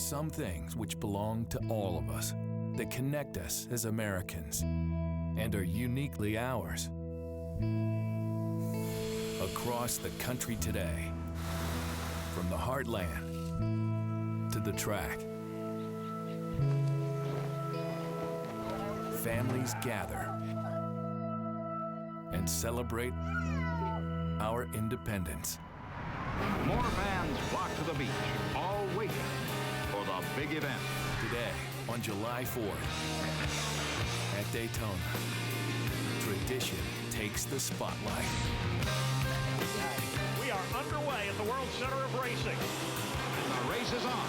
some things which belong to all of us, that connect us as Americans, and are uniquely ours. Across the country today, from the heartland to the track, families gather and celebrate our independence. More fans flock to the beach, all waiting for the big event. Today, on July 4th, at Daytona, tradition takes the spotlight. We are underway at the World Center of Racing. And the race is on.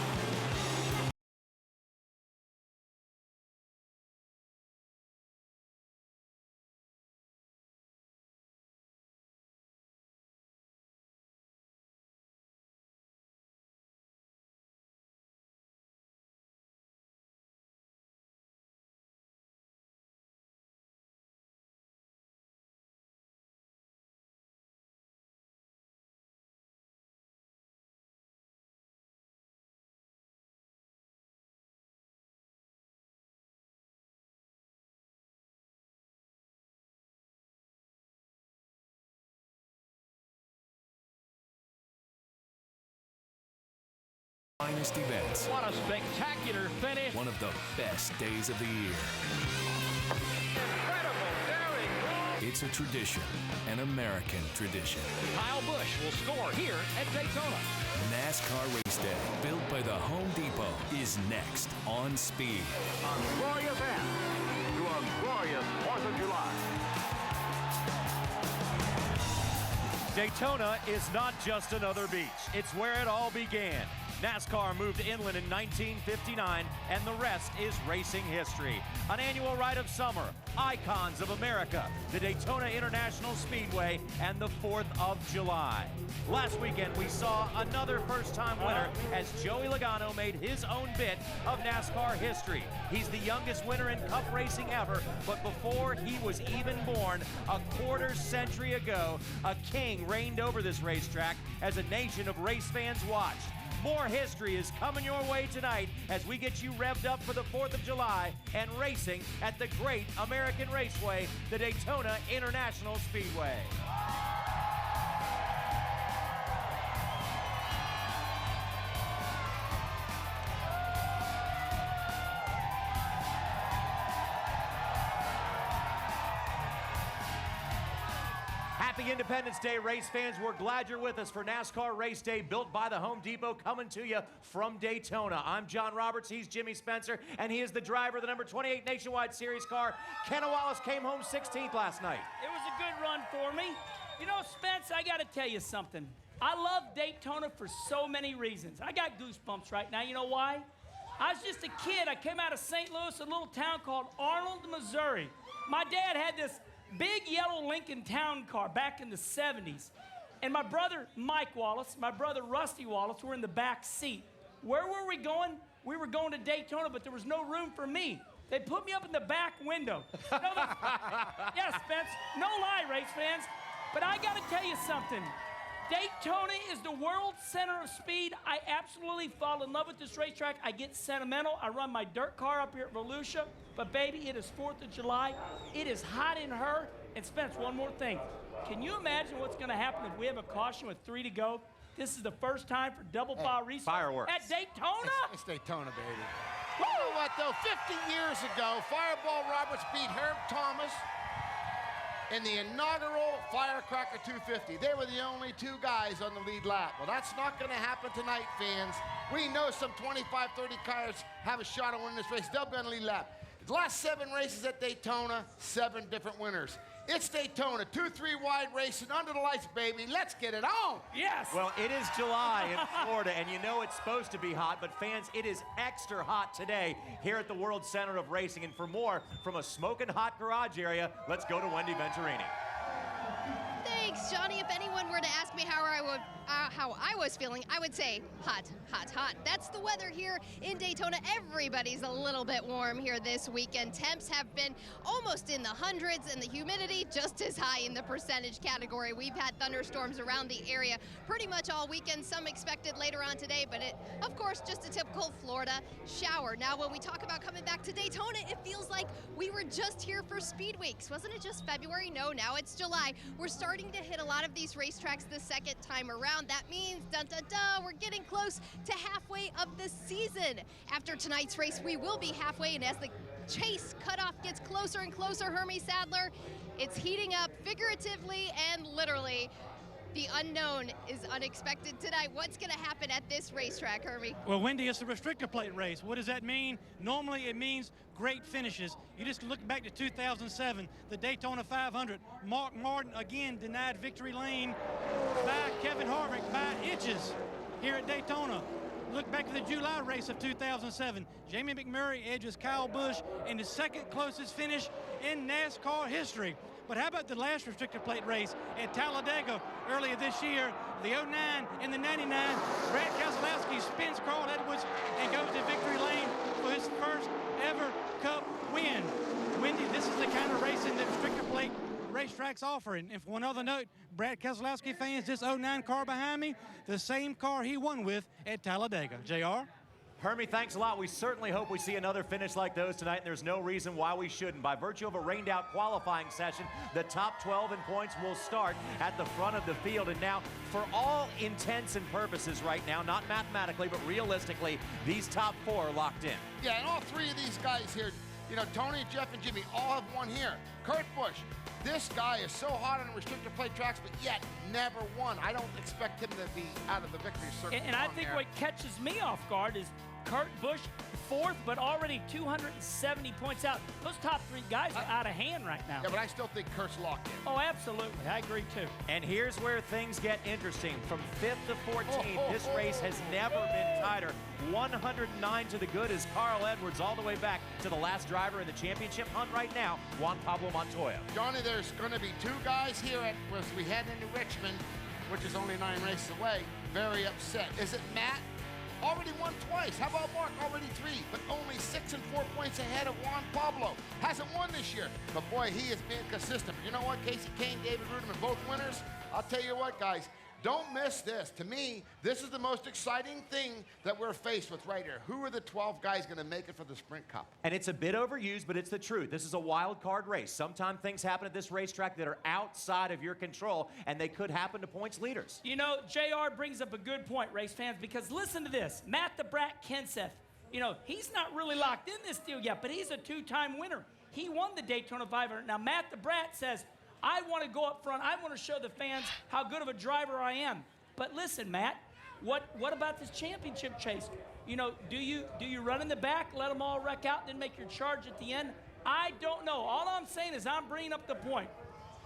Finest events. What a spectacular finish. One of the best days of the year. Incredible, daring. It's a tradition, an American tradition. Kyle Busch will score here at Daytona. NASCAR Race Day, built by the Home Depot, is next on Speed. A glorious end to a glorious 4th of July. Daytona is not just another beach. It's where it all began. NASCAR moved inland in 1959, and the rest is racing history. An annual rite of summer, icons of America, the Daytona International Speedway, and the 4th of July. Last weekend, we saw another first-time winner as Joey Logano made his own bit of NASCAR history. He's the youngest winner in Cup racing ever, but before he was even born, a quarter century ago, a king reigned over this racetrack as a nation of race fans watched. More history is coming your way tonight as we get you revved up for the 4th of July and racing at the great American Raceway, the Daytona International Speedway. Happy Independence Day, race fans. We're glad you're with us for NASCAR Race Day, built by the Home Depot, coming to you from Daytona. I'm John Roberts, he's Jimmy Spencer, and he is the driver of the number 28 Nationwide Series car. Kenna Wallace came home 16th last night. It was a good run for me. You know, Spence, I got to tell you something. I love Daytona for so many reasons. I got goosebumps right now. You know why? I was just a kid. I came out of St. Louis, a little town called Arnold, Missouri. My dad had this big yellow Lincoln Town car back in the 70s. And my brother, Mike Wallace, my brother, Rusty Wallace, were in the back seat. Where were we going? We were going to Daytona, but there was no room for me. They put me up in the back window. Yes, Spence, no lie, race fans. But I got to tell you something. Daytona is the world center of speed. I absolutely fall in love with this racetrack. I get sentimental. I run my dirt car up here at Volusia. But, baby, it is 4th of July. It is hot in her. And, Spence, one more thing. Can you imagine what's going to happen if we have a caution with 3 to go? This is the first time for double file restart fireworks at Daytona. It's Daytona, baby. You know what, though? 50 years ago, Fireball Roberts beat Herb Thomas in the inaugural Firecracker 250. They were the only 2 guys on the lead lap. Well, that's not going to happen tonight, fans. We know some 25, 30 cars have a shot at winning this race. They'll be on the lead lap. The last 7 races at Daytona, 7 different winners. It's Daytona, 2-3 wide racing under the lights, baby. Let's get it on. Yes. Well, it is July in Florida, and you know it's supposed to be hot, but fans, it is extra hot today here at the World Center of Racing. And for more from a smoking hot garage area, let's go to Wendy Venturini. Thanks, Johnny, if anyone were to ask me how I was feeling, I would say hot, hot, hot. That's the weather here in Daytona. Everybody's a little bit warm here this weekend. Temps have been almost in the hundreds, and the humidity just as high in the percentage category. We've had thunderstorms around the area pretty much all weekend, some expected later on today, but it, of course, just a typical Florida shower. Now, when we talk about coming back to Daytona, it feels like we were just here for Speed Weeks. Wasn't it just February? No, now it's July. We're starting to hit a lot of these racetracks the second time around. That means, dun dun dun, we're getting close to halfway of the season. After tonight's race, we will be halfway, and as the chase cutoff gets closer and closer, Hermie Sadler, it's heating up figuratively and literally. The unknown is unexpected tonight. What's going to happen at this racetrack, Hermie? Well, Wendy, it's a restrictor plate race. What does that mean? Normally, it means great finishes. You just look back to 2007, the Daytona 500. Mark Martin again denied victory lane by Kevin Harvick by inches here at Daytona. Look back to the July race of 2007. Jamie McMurray edges Kyle Busch in the second closest finish in NASCAR history. But how about the last restrictor plate race at Talladega earlier this year? The 09 and the 99, Brad Keselowski spins Carl Edwards and goes to victory lane for his first ever Cup win. Wendy, this is the kind of racing that restrictor plate racetracks offer. And for one other note, Brad Keselowski fans, this 09 car behind me, the same car he won with at Talladega. JR? Hermie, thanks a lot. We certainly hope we see another finish like those tonight, and there's no reason why we shouldn't. By virtue of a rained-out qualifying session, the top 12 in points will start at the front of the field. And now, for all intents and purposes right now, not mathematically, but realistically, these top 4 are locked in. Yeah, and all 3 of these guys here, you know, Tony, Jeff, and Jimmy all have won here. Kurt Busch, this guy is so hot on restrictor plate tracks, but yet never won. I don't expect him to be out of the victory circle. And I think what catches me off guard is Kurt Busch 4th, but already 270 points out. Those top 3 guys are out of hand right now. Yeah, but I still think Kurt's locked in. Oh, absolutely. I agree, too. And here's where things get interesting. From 5th to 14th, this race has never been tighter. 109 to the good as Carl Edwards all the way back to the last driver in the championship hunt right now, Juan Pablo Montoya. Johnny, there's going to be 2 guys here as we head into Richmond, which is only 9 races away, very upset. Is it Matt? Already won twice. How about Mark? Already 3, but only 6 and 4 points ahead of Juan Pablo. Hasn't won this year, but boy, he is being consistent. But you know what? Casey Kane, David Ruderman, both winners. I'll tell you what, guys. Don't miss this. To me, this is the most exciting thing that we're faced with right here. Who are the 12 guys going to make it for the Sprint Cup? And it's a bit overused, but it's the truth. This is a wild card race. Sometimes things happen at this racetrack that are outside of your control, and they could happen to points leaders. You know, JR brings up a good point, race fans, because listen to this. Matt the Brat Kenseth, you know, he's not really locked in this deal yet, but he's a 2-time winner. He won the Daytona 500. Now, Matt the Brat says, I want to go up front. I want to show the fans how good of a driver I am. But listen, Matt, what about this championship chase? You know, do you run in the back, let them all wreck out, then make your charge at the end? I don't know. All I'm saying is I'm bringing up the point.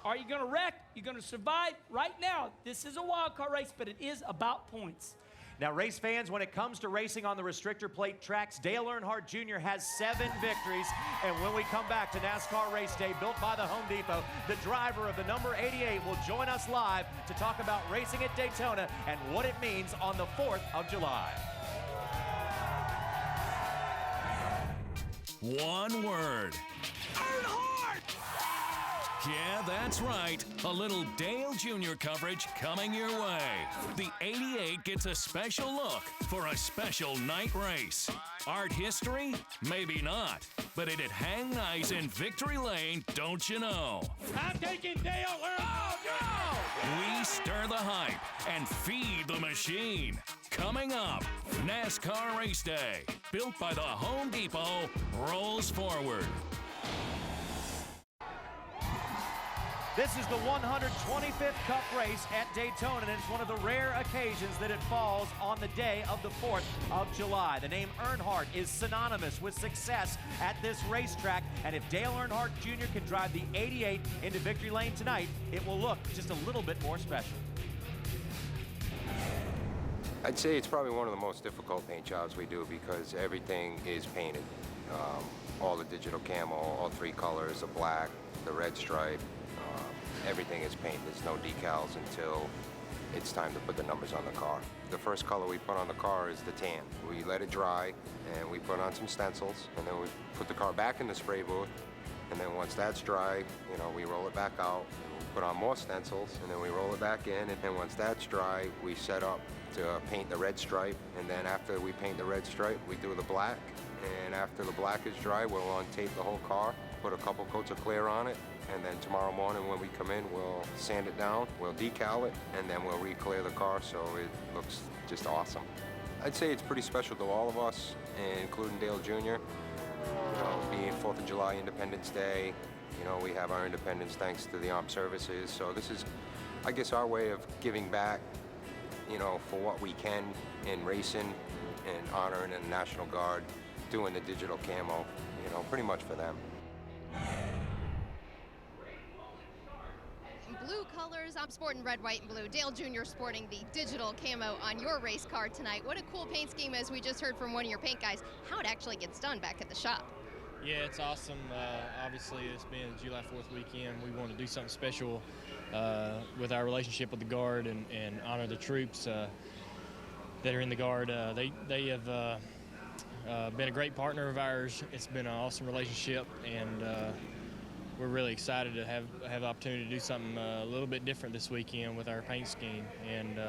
Are you going to wreck? You're going to survive? Right now, this is a wild card race, but it is about points. Now, race fans, when it comes to racing on the restrictor plate tracks, Dale Earnhardt Jr. has 7 victories. And when we come back to NASCAR Race Day, built by the Home Depot, the driver of the number 88 will join us live to talk about racing at Daytona and what it means on the 4th of July. One word. Earnhardt! Yeah, that's right. A little Dale Jr. coverage coming your way. The 88 gets a special look for a special night race. Art history? Maybe not. But it'd hang nice in Victory Lane, don't you know? I'm taking Dale Earnhardt! Oh, no! We stir the hype and feed the machine. Coming up, NASCAR Race Day, built by the Home Depot, rolls forward. This is the 125th Cup race at Daytona, and it's one of the rare occasions that it falls on the day of the 4th of July. The name Earnhardt is synonymous with success at this racetrack, and if Dale Earnhardt Jr. can drive the 88 into victory lane tonight, it will look just a little bit more special. I'd say it's probably one of the most difficult paint jobs we do because everything is painted. All the digital camo, all 3 colors, the black, the red stripe. everything is paint. There's no decals until it's time to put the numbers on the car. The first color we put on the car is the tan. We let it dry, and we put on some stencils, and then we put the car back in the spray booth, and then once that's dry, you know, we roll it back out, and we put on more stencils, and then we roll it back in, and then once that's dry, we set up to paint the red stripe, and then after we paint the red stripe, we do the black, and after the black is dry, we'll untape the whole car, put a couple coats of clear on it, and then tomorrow morning when we come in, we'll sand it down, we'll decal it, and then we'll re-clear the car so it looks just awesome. I'd say it's pretty special to all of us, including Dale Jr. You know, being 4th of July, Independence Day, you know, we have our independence thanks to the armed services. So this is, I guess, our way of giving back, you know, for what we can in racing and honoring the National Guard, doing the digital camo, you know, pretty much for them. Blue colors, I'm sporting red, white, and blue. Dale Jr. sporting the digital camo on your race car tonight. What a cool paint scheme, as we just heard from one of your paint guys, how it actually gets done back at the shop. Yeah, it's awesome. Obviously, it's being July 4th weekend. We want to do something special with our relationship with the Guard and honor the troops that are in the Guard. They have been a great partner of ours. It's been an awesome relationship, and we're really excited to have the opportunity to do something a little bit different this weekend with our paint scheme, and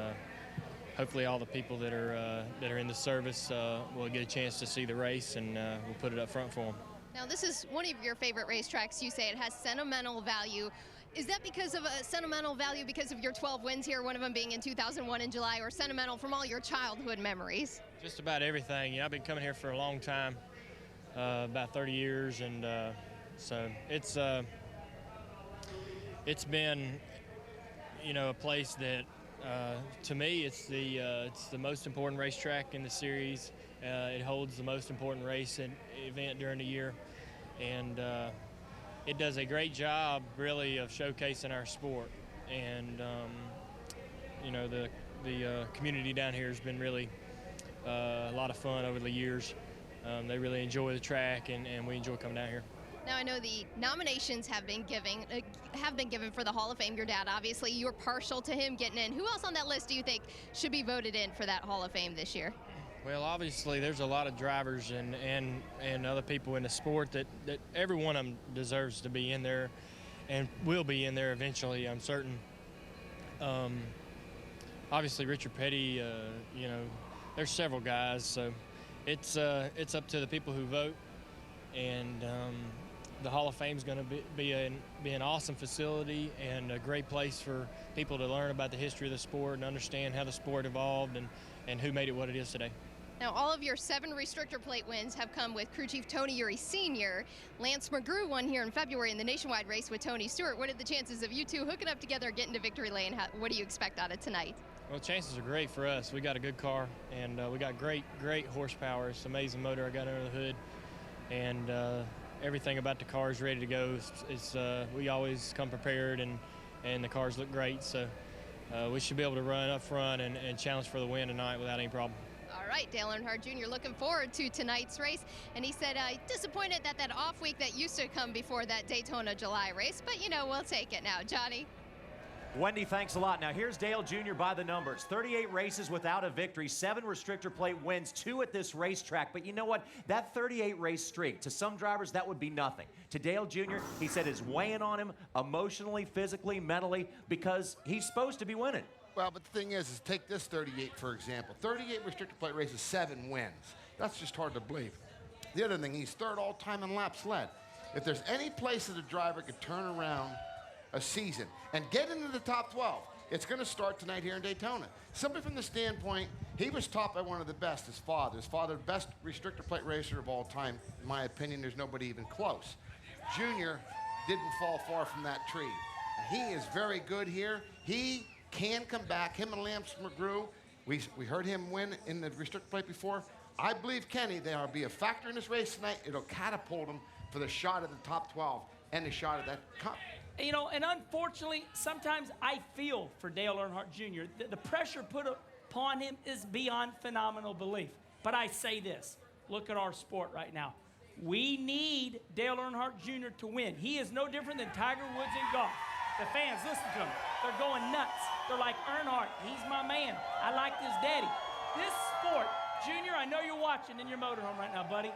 hopefully all the people that are in the service will get a chance to see the race, and we'll put it up front for them. Now, this is one of your favorite racetracks. You say it has sentimental value. Is that because of a sentimental value because of your 12 wins here, one of them being in 2001 in July, or sentimental from all your childhood memories? Just about everything. You know, I've been coming here for a long time, about 30 years, and so it's been, you know, a place that to me it's the most important racetrack in the series. It holds the most important race event during the year, and it does a great job really of showcasing our sport. And you know, the community down here has been really a lot of fun over the years. They really enjoy the track, and we enjoy coming down here. Now, I know the nominations have been given for the Hall of Fame. Your dad, obviously, you're partial to him getting in. Who else on that list do you think should be voted in for that Hall of Fame this year? Well, obviously, there's a lot of drivers and other people in the sport that every one of them deserves to be in there and will be in there eventually, I'm certain. Obviously, Richard Petty, you know, there's several guys, so it's up to the people who vote, and the Hall of Fame is going to be an awesome facility and a great place for people to learn about the history of the sport and understand how the sport evolved and who made it what it is today. Now, all of your 7 restrictor plate wins have come with crew chief Tony Eury Sr. Lance McGrew won here in February in the nationwide race with Tony Stewart. What are the chances of you two hooking up together, getting to victory lane? What do you expect out of tonight? Well, chances are great for us. We got a good car, and we got great horsepower. It's an amazing motor I got under the hood, and everything about the car is ready to go. We always come prepared, and the cars look great, so we should be able to run up front and challenge for the win tonight without any problem. All right, Dale Earnhardt Jr. looking forward to tonight's race, and he said disappointed that off week that used to come before that Daytona July race, but you know, we'll take it now. Johnny? Wendy, thanks a lot. Now here's Dale Jr. by the numbers. 38 races without a victory, 7 restrictor plate wins, 2 at this racetrack. But you know what? That 38 race streak, to some drivers, that would be nothing. To Dale Jr., he said it's weighing on him emotionally, physically, mentally, because he's supposed to be winning. Well, but the thing is take this 38, for example. 38 restrictor plate races, 7 wins. That's just hard to believe. The other thing, he's 3rd all-time in laps led. If there's any place that a driver could turn around a season and get into the top 12, it's going to start tonight here in Daytona. Simply from the standpoint, he was taught by one of the best, his father. His father, best restrictor plate racer of all time. In my opinion, there's nobody even close. Junior didn't fall far from that tree. He is very good here. He can come back. Him and Lance McGrew, we heard him win in the restrictor plate before. I believe, Kenny, they'll be a factor in this race tonight. It'll catapult him for the shot at the top 12 and the shot at that cup. You know, and unfortunately, sometimes I feel for Dale Earnhardt Jr. The pressure put upon him is beyond phenomenal belief. But I say this, look at our sport right now. We need Dale Earnhardt Jr. to win. He is no different than Tiger Woods in golf. The fans, listen to them. They're going nuts. They're like, Earnhardt, he's my man. I like this daddy. This sport, Junior, I know you're watching in your motorhome right now, buddy.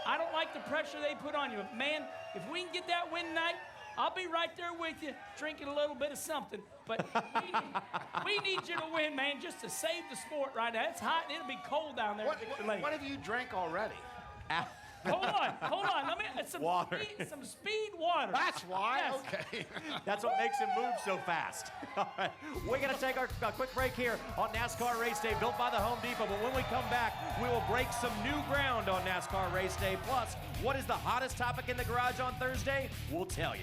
I don't like the pressure they put on you. But man, if we can get that win tonight, I'll be right there with you, drinking a little bit of something. But we need you to win, man, just to save the sport right now. It's hot and it'll be cold down there. What have you drank already? Hold on. Let me some water. Some speed water. That's why. Yes. Okay. That's what makes him move so fast. All right, we're going to take a quick break here on NASCAR Race Day, built by the Home Depot. But when we come back, we will break some new ground on NASCAR Race Day. Plus, what is the hottest topic in the garage on Thursday? We'll tell you.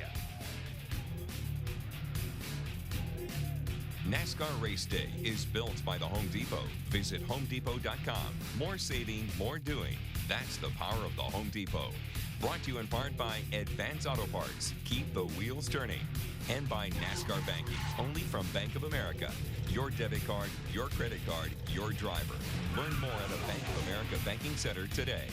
NASCAR Race Day is built by the Home Depot. Visit homedepot.com. More saving, more doing. That's the power of the Home Depot. Brought to you in part by Advance Auto Parts. Keep the wheels turning. And by NASCAR Banking, only from Bank of America. Your debit card, your credit card, your driver. Learn more at a Bank of America banking center today.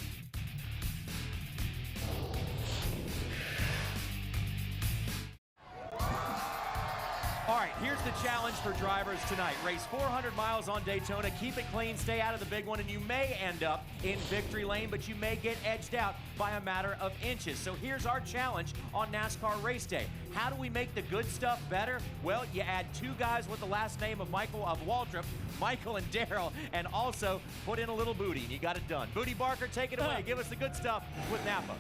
All right, here's the challenge for drivers tonight. Race 400 miles on Daytona. Keep it clean, stay out of the big one, and you may end up in victory lane, but you may get edged out by a matter of inches. So here's our challenge on NASCAR Race Day. How do we make the good stuff better? Well, you add two guys with the last name of Waltrip, Michael and Daryl, and also put in a little Booty, and you got it done. Booty Barker, take it away. Give us the good stuff with Napa.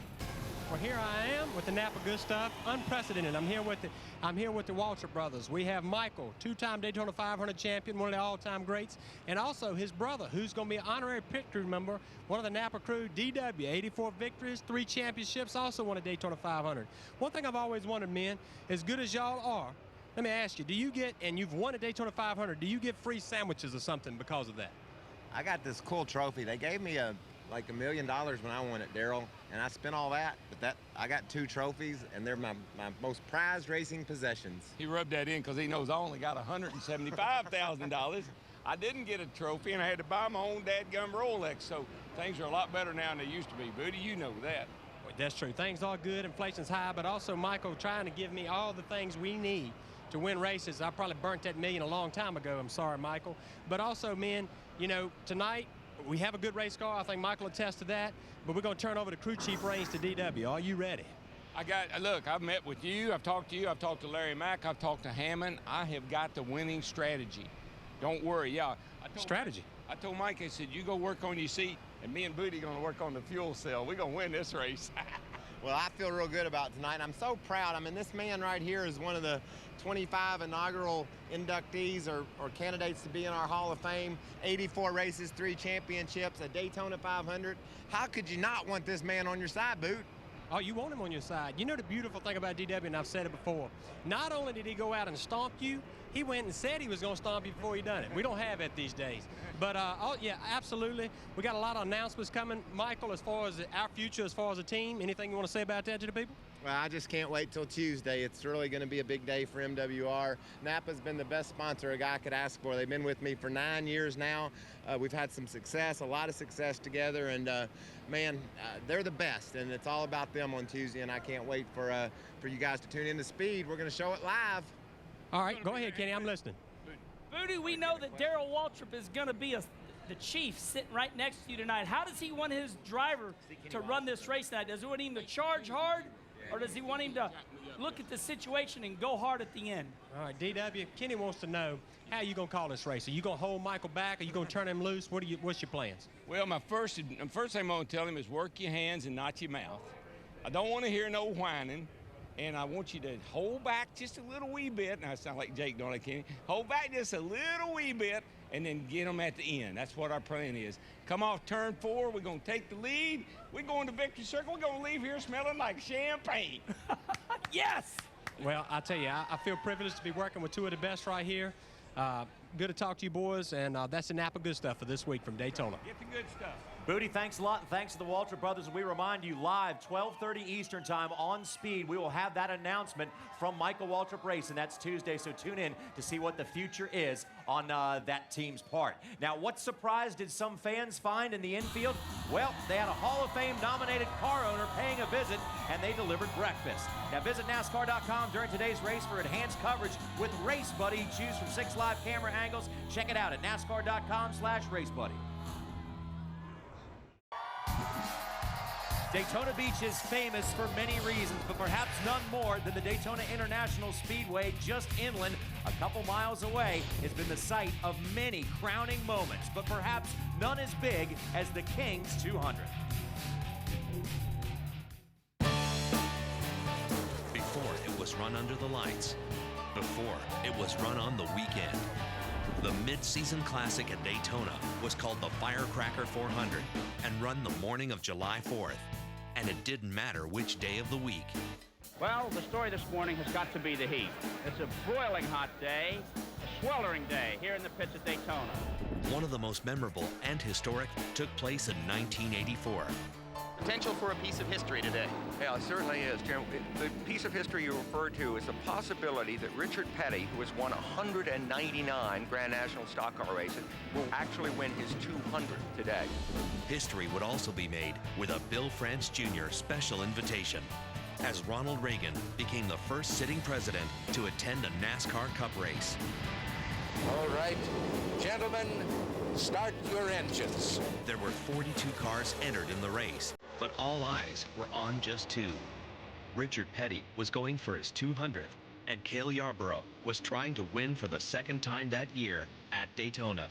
Well, here I am with the Napa Good Stuff, unprecedented. I'm here with the Waltrip brothers. We have Michael, two-time Daytona 500 champion, one of the all-time greats, and also his brother, who's going to be an honorary pit crew member, one of the Napa crew, DW, 84 victories, 3 championships, also won a Daytona 500. One thing I've always wondered, men, as good as y'all are, let me ask you, do you get, and you've won a Daytona 500, do you get free sandwiches or something because of that? I got this cool trophy. They gave me like $1 million when I won it, Daryl, and I spent all that, but I got 2 trophies, and they're my most prized racing possessions. He rubbed that in because he knows I only got $175,000. I didn't get a trophy, and I had to buy my own dadgum Rolex, so things are a lot better now than they used to be. Booty, you know that. Well, that's true. Things are good, inflation's high, but also Michael trying to give me all the things we need to win races. I probably burnt that million a long time ago. I'm sorry, Michael. But also, men, you know, tonight, we have a good race car. I think Michael attests to that. But we're going to turn over the crew chief reins to DW. Are you ready? Look, I've met with you. I've talked to you. I've talked to Larry Mack. I've talked to Hammond. I have got the winning strategy. Don't worry. Yeah. Strategy? I told Mike, I said, you go work on your seat, and me and Booty going to work on the fuel cell. We're going to win this race. Well, I feel real good about tonight. I'm so proud. I mean, this man right here is one of the 25 inaugural inductees or candidates to be in our Hall of Fame. 84 races, 3 championships, a Daytona 500. How could you not want this man on your side, Boot? Oh, you want him on your side. You know the beautiful thing about DW, and I've said it before, not only did he go out and stomp you, he went and said he was going to stomp you before he done it. We don't have it these days. But, oh, yeah, absolutely. We got a lot of announcements coming. Michael, as far as our future, as far as a team, anything you want to say about that to the people? Well, I just can't wait till Tuesday. It's really going to be a big day for MWR. Napa's been the best sponsor a guy could ask for. They've been with me for 9 years now. We've had some success, a lot of success together, and man, they're the best, and it's all about them on Tuesday, and I can't wait for you guys to tune in to Speed. We're going to show it live. All right, go ahead, Kenny. I'm listening. Booty, we know that Daryl Waltrip is going to be the chief sitting right next to you tonight. How does he want his driver to run this race tonight? Does he want him to charge hard, or does he want him to look at the situation and go hard at the end? All right, DW, Kenny wants to know, how are you going to call this race? Are you going to hold Michael back? Are you going to turn him loose? What's your plans? Well, my first thing I'm going to tell him is work your hands and not your mouth. I don't want to hear no whining, and I want you to hold back just a little wee bit. Now, I sound like Jake, don't I, Kenny? Hold back just a little wee bit, and then get them at the end. That's what our plan is. Come off turn 4, we're going to take the lead. We're going to Victory Circle. We're going to leave here smelling like champagne. Yes! Well, I tell you, I feel privileged to be working with 2 of the best right here. Good to talk to you boys, and that's the Napa Good Stuff for this week from Daytona. Get the good stuff. Booty, thanks a lot, and thanks to the Waltrip brothers. We remind you, live, 12:30 Eastern time on Speed, we will have that announcement from Michael Waltrip Racing. That's Tuesday, so tune in to see what the future is on that team's part. Now, what surprise did some fans find in the infield? Well, they had a Hall of Fame nominated car owner paying a visit, and they delivered breakfast. Now, visit NASCAR.com during today's race for enhanced coverage with Race Buddy. Choose from 6 live camera angles. Check it out at NASCAR.com/RaceBuddy. Daytona Beach is famous for many reasons, but perhaps none more than the Daytona International Speedway just inland, a couple miles away, has been the site of many crowning moments, but perhaps none as big as the King's 200. Before it was run under the lights, before it was run on the weekend, the mid-season classic at Daytona was called the Firecracker 400 and run the morning of July 4th. And it didn't matter which day of the week. Well, the story this morning has got to be the heat. It's a broiling hot day, a sweltering day here in the pits at Daytona. One of the most memorable and historic took place in 1984. Potential for a piece of history today. Yeah, it certainly is, Jim. The piece of history you referred to is the possibility that Richard Petty, who has won 199 Grand National Stock Car races, will actually win his 200th today. History would also be made with a Bill France Jr. special invitation, as Ronald Reagan became the first sitting president to attend a NASCAR Cup race. All right, gentlemen, start your engines. There were 42 cars entered in the race, but all eyes were on just 2. Richard Petty was going for his 200th, and Cale Yarborough was trying to win for the second time that year at Daytona.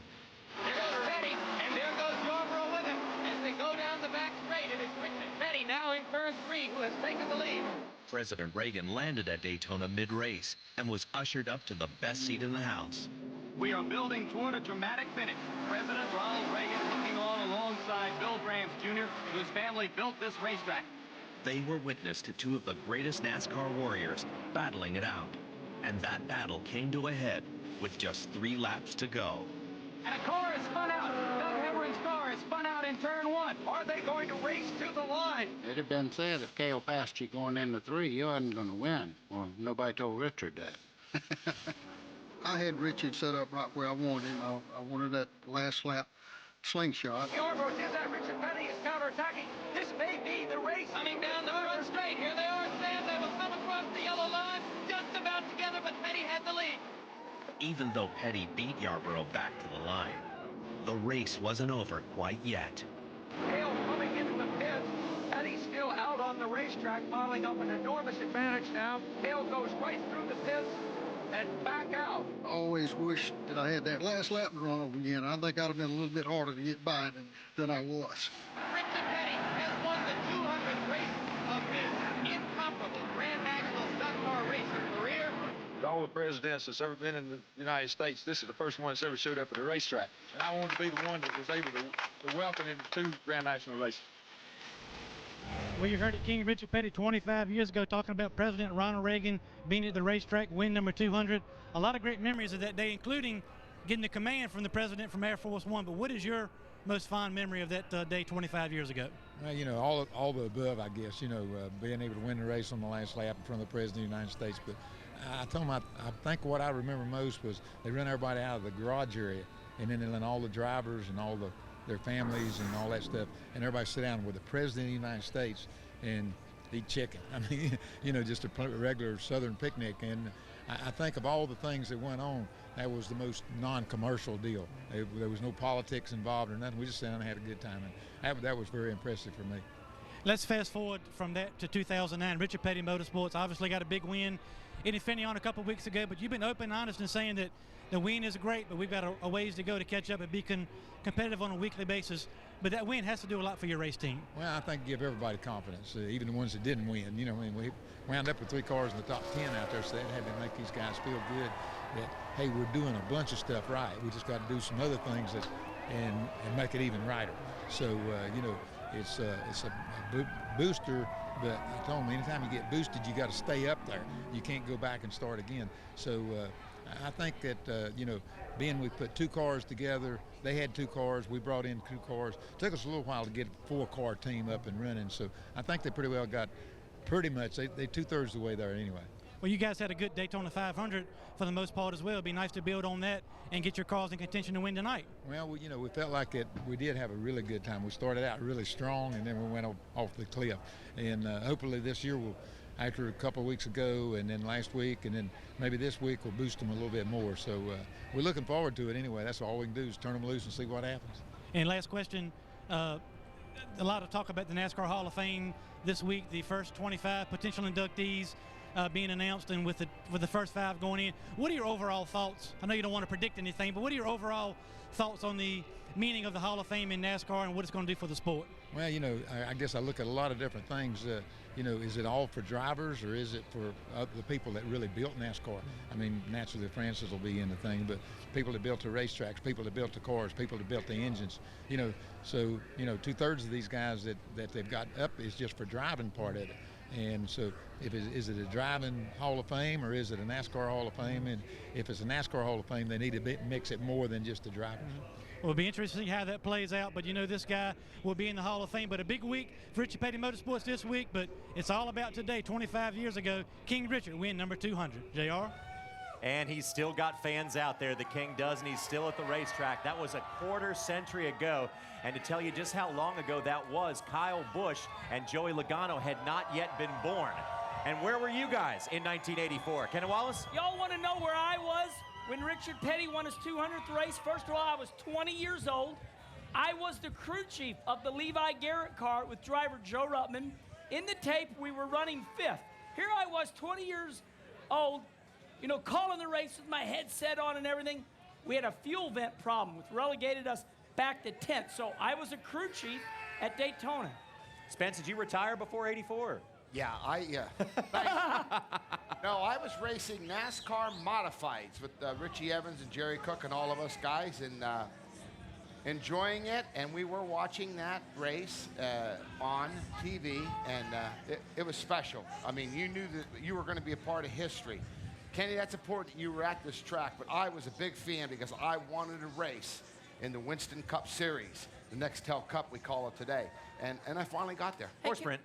There goes Petty, and there goes Yarborough with him. As they go down the back straight, it is Richard Petty now in turn 3 who has taken the lead. President Reagan landed at Daytona mid-race and was ushered up to the best seat in the house. We are building toward a dramatic finish. President Ronald Reagan looking on alongside Bill France Jr., whose family built this racetrack. They were witness to 2 of the greatest NASCAR warriors battling it out. And that battle came to a head with just 3 laps to go. And a car is spun out. Doug Heveren's car is spun out in turn 1. Are they going to race to the line? It had been said if Cale passed you going into 3, you wasn't going to win. Well, nobody told Richard that. I had Richard set up right where I wanted him. I wanted that last lap slingshot. Yarborough did that. Richard Petty is counterattacking. This may be the race. Coming down the front straight. Here they are, Sam. They will come across the yellow line. Just about together, but Petty had the lead. Even though Petty beat Yarborough back to the line, the race wasn't over quite yet. Cale coming into the pits. Petty still out on the racetrack, piling up an enormous advantage now. Cale goes right through the pits and back out. I always wished that I had that last lap to run over again. I think I'd have been a little bit harder to get by than I was. Richard Petty has won the 200th race of his incomparable Grand National Stock Car racing career. All the presidents that's ever been in the United States, this is the first one that's ever showed up at a racetrack. And I wanted to be the one that was able to welcome him to 2 Grand National races. Well, you heard it, King Richard Petty 25 years ago talking about President Ronald Reagan being at the racetrack, win number 200. A lot of great memories of that day, including getting the command from the president from Air Force One. But what is your most fond memory of that day 25 years ago? Well, you know, all the above, I guess. You know, being able to win the race on the last lap in front of the President of the United States. But I told them I think what I remember most was they run everybody out of the garage area, and then they let all the drivers and all their families and all that stuff, and everybody sit down with the President of the United States and eat chicken. I mean, you know, just a regular Southern picnic. And I think of all the things that went on, that was the most non-commercial deal. There was no politics involved or nothing. We just sat down and had a good time, and that was very impressive for me. Let's fast forward from that to 2009. Richard Petty Motorsports obviously got a big win in Infield a couple of weeks ago, but you've been open and honest in saying that the win is great, but we've got a ways to go to catch up and be competitive on a weekly basis. But that win has to do a lot for your race team. Well, I think give everybody confidence, even the ones that didn't win. You know, I mean, we wound up with 3 cars in the top 10 out there, so that had to make these guys feel good that, hey, we're doing a bunch of stuff right. We just got to do some other things and make it even righter. So, you know, it's a booster, but I told them anytime you get boosted, you got to stay up there. You can't go back and start again. So I think that, being we put 2 cars together, they had 2 cars, we brought in 2 cars. It took us a little while to get a 4-car team up and running, so I think they pretty well got pretty much, they 2/3 the way there anyway. Well, you guys had a good Daytona 500 for the most part as well. It'd be nice to build on that and get your cars in contention to win tonight. Well, we felt like we did have a really good time. We started out really strong, and then we went off the cliff. And hopefully this year after a couple of weeks ago, and then last week, and then maybe this week we'll boost them a little bit more. So we're looking forward to it anyway. That's all we can do is turn them loose and see what happens. And last question, a lot of talk about the NASCAR Hall of Fame this week, the first 25 potential inductees being announced, and with the first 5 going in. What are your overall thoughts? I know you don't want to predict anything, but what are your overall thoughts on the meaning of the Hall of Fame in NASCAR and what it's going to do for the sport? Well, I guess I look at a lot of different things. Is it all for drivers, or is it for the people that really built NASCAR? I mean, naturally, the Francis will be in the thing, but people that built the racetracks, people that built the cars, people that built the engines, so 2/3 of these guys that they've got up is just for driving part of it. And so is it a driving Hall of Fame, or is it a NASCAR Hall of Fame? And if it's a NASCAR Hall of Fame, they need to mix it more than just the drivers. Well, it'll be interesting to see how that plays out, but this guy will be in the Hall of Fame. But a big week for Richard Petty Motorsports this week, but it's all about today. 25 years ago, King Richard win number 200. JR? And he's still got fans out there, the King does, and he's still at the racetrack. That was a quarter-century ago. And to tell you just how long ago that was, Kyle Busch and Joey Logano had not yet been born. And where were you guys in 1984? Ken Wallace? Y'all want to know where I was when Richard Petty won his 200th race? First of all, I was 20 years old. I was the crew chief of the Levi Garrett car with driver Joe Ruttman. In the tape, we were running 5th. Here I was, 20 years old, calling the race with my headset on and everything. We had a fuel vent problem, which relegated us back to 10th. So I was a crew chief at Daytona. Spence, did you retire before 84? Yeah, No, I was racing NASCAR modifieds with Richie Evans and Jerry Cook and all of us guys, and enjoying it. And we were watching that race on TV, and it was special. I mean, you knew that you were going to be a part of history. Kenny, that's important that you were at this track, but I was a big fan because I wanted to race in the Winston Cup Series, the Nextel Cup we call it today, and I finally got there. Or sprint.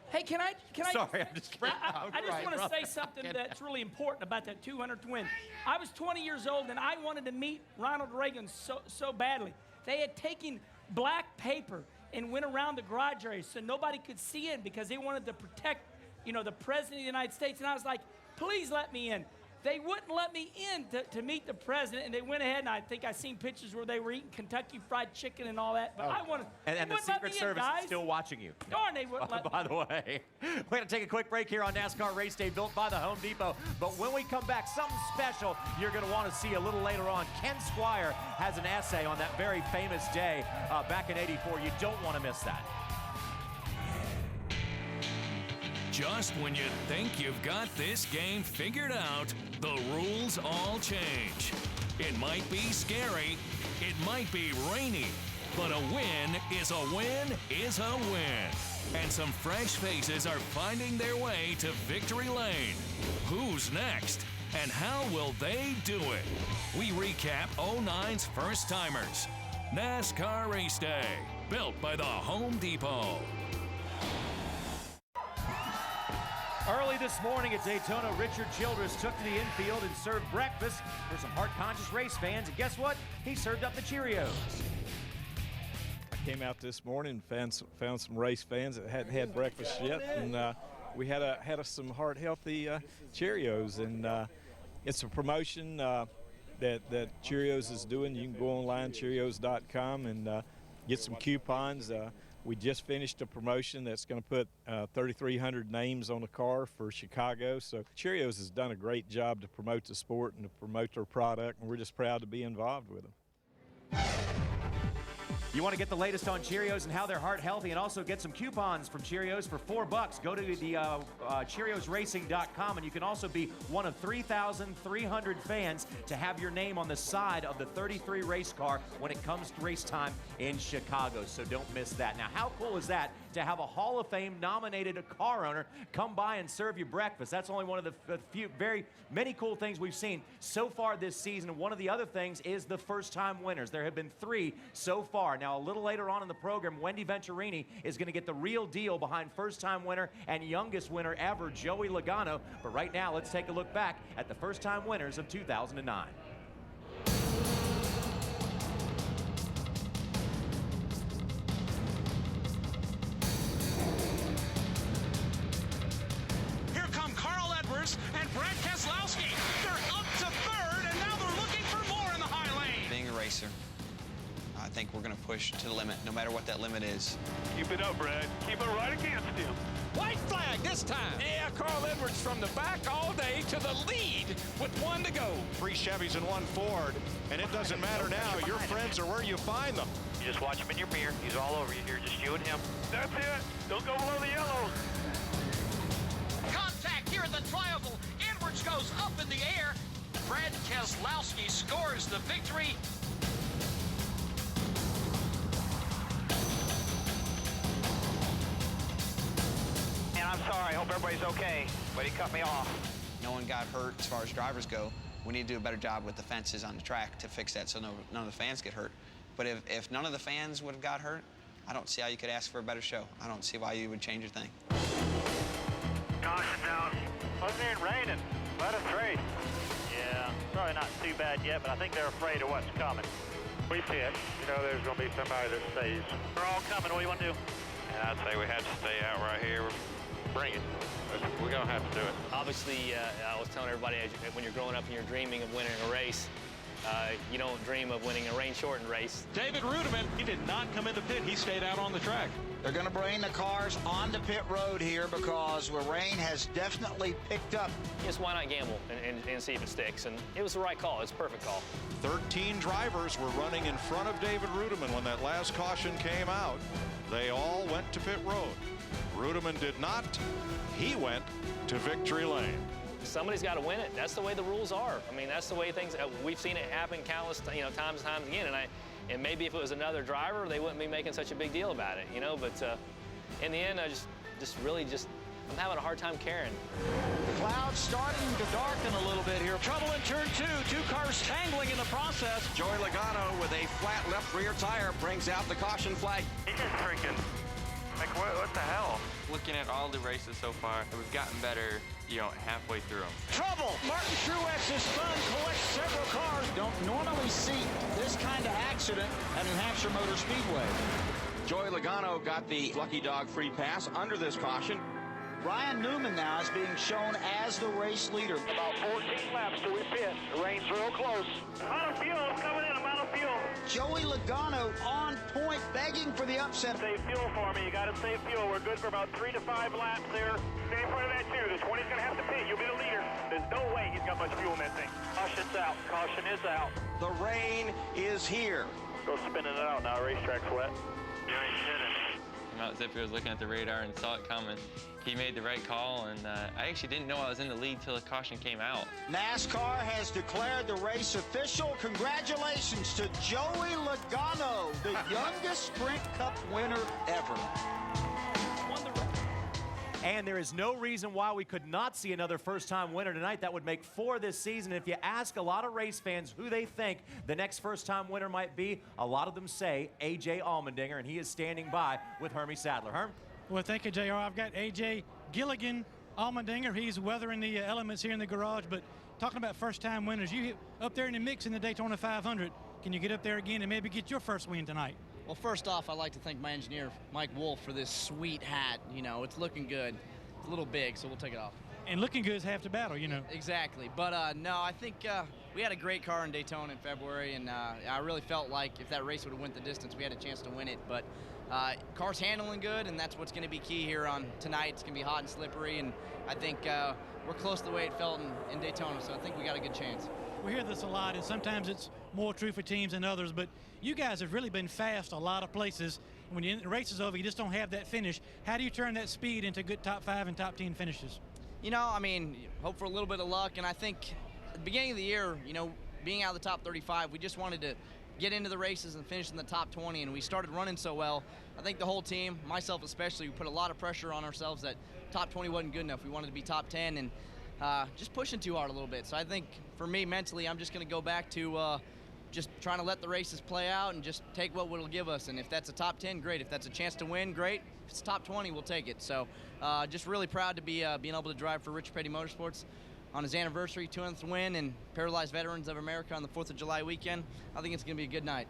Hey, can I? Sorry, I'm just kidding. I just want to say something that's really important about that 200th win. I was 20 years old, and I wanted to meet Ronald Reagan so badly. They had taken black paper and went around the garage area so nobody could see in because they wanted to protect, the President of the United States. And I was like, please let me in. They wouldn't let me in to meet the president, and they went ahead, and I think I seen pictures where they were eating Kentucky Fried Chicken and all that. But I wanted. And the Secret Service is still watching you. Darn, they wouldn't let me. By the way, we're going to take a quick break here on NASCAR Race Day, built by the Home Depot. But when we come back, something special you're going to want to see a little later on. Ken Squire has an essay on that very famous day back in '84. You don't want to miss that. Just when you think you've got this game figured out, the rules all change. It might be scary, it might be rainy, but a win is a win is a win. And some fresh faces are finding their way to victory lane. Who's next? And how will they do it? We recap 09's first timers. NASCAR Race Day, built by the Home Depot. Early this morning at Daytona, Richard Childress took to the infield and served breakfast for some heart-conscious race fans. And guess what? He served up the Cheerios. I came out this morning and found some race fans that hadn't had breakfast yet, and we had some heart-healthy Cheerios. And it's a promotion that Cheerios is doing. You can go online, Cheerios.com, and get some coupons. We just finished a promotion that's going to put 3,300 names on a car for Chicago. So Cheerios has done a great job to promote the sport and to promote their product, and we're just proud to be involved with them. You want to get the latest on Cheerios and how they're heart healthy and also get some coupons from Cheerios for $4. Go to the CheeriosRacing.com, and you can also be one of 3,300 fans to have your name on the side of the 33 race car when it comes to race time in Chicago. So don't miss that. Now, how cool is that to have a Hall of Fame nominated car owner come by and serve you breakfast. That's only one of the few, very many cool things we've seen so far this season. One of the other things is the first-time winners. There have been 3 so far. Now, a little later on in the program, Wendy Venturini is going to get the real deal behind first-time winner and youngest winner ever, Joey Logano. But right now, let's take a look back at the first-time winners of 2009. And Brad Keselowski, they're up to 3rd, and now they're looking for more in the high lane. Being a racer, I think we're going to push to the limit, no matter what that limit is. Keep it up, Brad. Keep it right against him. White flag this time. Yeah, Carl Edwards from the back all day to the lead with 1 to go. 3 Chevys and 1 Ford, and it doesn't matter now. Your friends are where you find them. You just watch him in your mirror. He's all over you here, just you and him. That's it. Don't go below the yellows. Contact here in the triangle. Edwards goes up in the air. Brad Keselowski scores the victory. And I'm sorry, I hope everybody's okay, but he cut me off. No one got hurt as far as drivers go. We need to do a better job with the fences on the track to fix that so none of the fans get hurt. But if none of the fans would have got hurt, I don't see how you could ask for a better show. I don't see why you would change a thing. Caution down. Wasn't it raining? Let us race. Yeah, probably not too bad yet, but I think they're afraid of what's coming. We pit. You know there's going to be somebody that stays. We're all coming. What do you want to do? Yeah, I'd say we have to stay out right here. Bring it. We're going to have to do it. Obviously, I was telling everybody, when you're growing up and you're dreaming of winning a race, you don't dream of winning a rain-shortened race. David Rudiman, he did not come in the pit. He stayed out on the track. They're going to bring the cars onto pit road here because the rain has definitely picked up. Just why not gamble and see if it sticks? And it was the right call. It's a perfect call. 13 drivers were running in front of David Rudiman when that last caution came out. They all went to pit road. Rudiman did not. He went to victory lane. Somebody's got to win it. That's the way the rules are. I mean, that's the way things. We've seen it happen countless, times and times again. And maybe if it was another driver, they wouldn't be making such a big deal about it, But in the end, I'm having a hard time caring. The clouds starting to darken a little bit here. Trouble in turn 2. 2 cars tangling in the process. Joey Logano with a flat left rear tire brings out the caution flag. He's just freaking. Like, what the hell? Looking at all the races so far, we've gotten better, halfway through them. Trouble! Martin Truex's son collects several cars. Don't normally see this kind of accident at New Hampshire Motor Speedway. Joey Logano got the lucky dog free pass under this caution. Ryan Newman now is being shown as the race leader. About 14 laps till we pit. The rain's real close. Amount of fuel coming in, amount of fuel. Joey Logano on point, begging for the upset. Save fuel for me. You got to save fuel. We're good for about 3 to 5 laps there. Stay in front of that too. The 20's going to have to pit. You'll be the leader. There's no way he's got much fuel in that thing. Caution's out. Caution is out. The rain is here. Go spinning it out now. Racetrack's wet. You ain't kidding. Mount Zippy was looking at the radar and saw it coming. He made the right call, and I actually didn't know I was in the lead till the caution came out. NASCAR has declared the race official. Congratulations to Joey Logano, the youngest Sprint Cup winner ever. And there is no reason why we could not see another first-time winner tonight. That would make 4 this season. If you ask a lot of race fans who they think the next first-time winner might be, a lot of them say A.J. Allmendinger, and he is standing by with Hermie Sadler. Herm? Well, thank you, JR. I've got A.J. Gilligan Allmendinger. He's weathering the elements here in the garage, but talking about first-time winners, you up there in the mix in the Daytona 500. Can you get up there again and maybe get your first win tonight? Well, first off, I'd like to thank my engineer, Mike Wolf, for this sweet hat. It's looking good. It's a little big, so we'll take it off. And looking good is half the battle, Exactly. But, no, I think we had a great car in Daytona in February, and I really felt like if that race would have went the distance, we had a chance to win it. But car's handling good, and that's what's going to be key here on tonight. It's going to be hot and slippery, and I think we're close to the way it felt in Daytona, so I think we got a good chance. We hear this a lot, and sometimes it's more true for teams than others, but you guys have really been fast a lot of places. When the race is over, you just don't have that finish. How do you turn that speed into good top 5 and top 10 finishes? Hope for a little bit of luck, and I think at the beginning of the year, being out of the top 35, we just wanted to get into the races and finish in the top 20, and we started running so well. I think the whole team, myself especially, we put a lot of pressure on ourselves that top 20 wasn't good enough. We wanted to be top 10 and just pushing too hard a little bit. So I think for me mentally, I'm just going to go back to just trying to let the races play out and just take what it'll give us. And if that's a top 10, great. If that's a chance to win, great. If it's top 20, we'll take it. So just really proud to be being able to drive for Richard Petty Motorsports on his anniversary, 200th win, and Paralyzed Veterans of America on the 4th of July weekend. I think it's going to be a good night.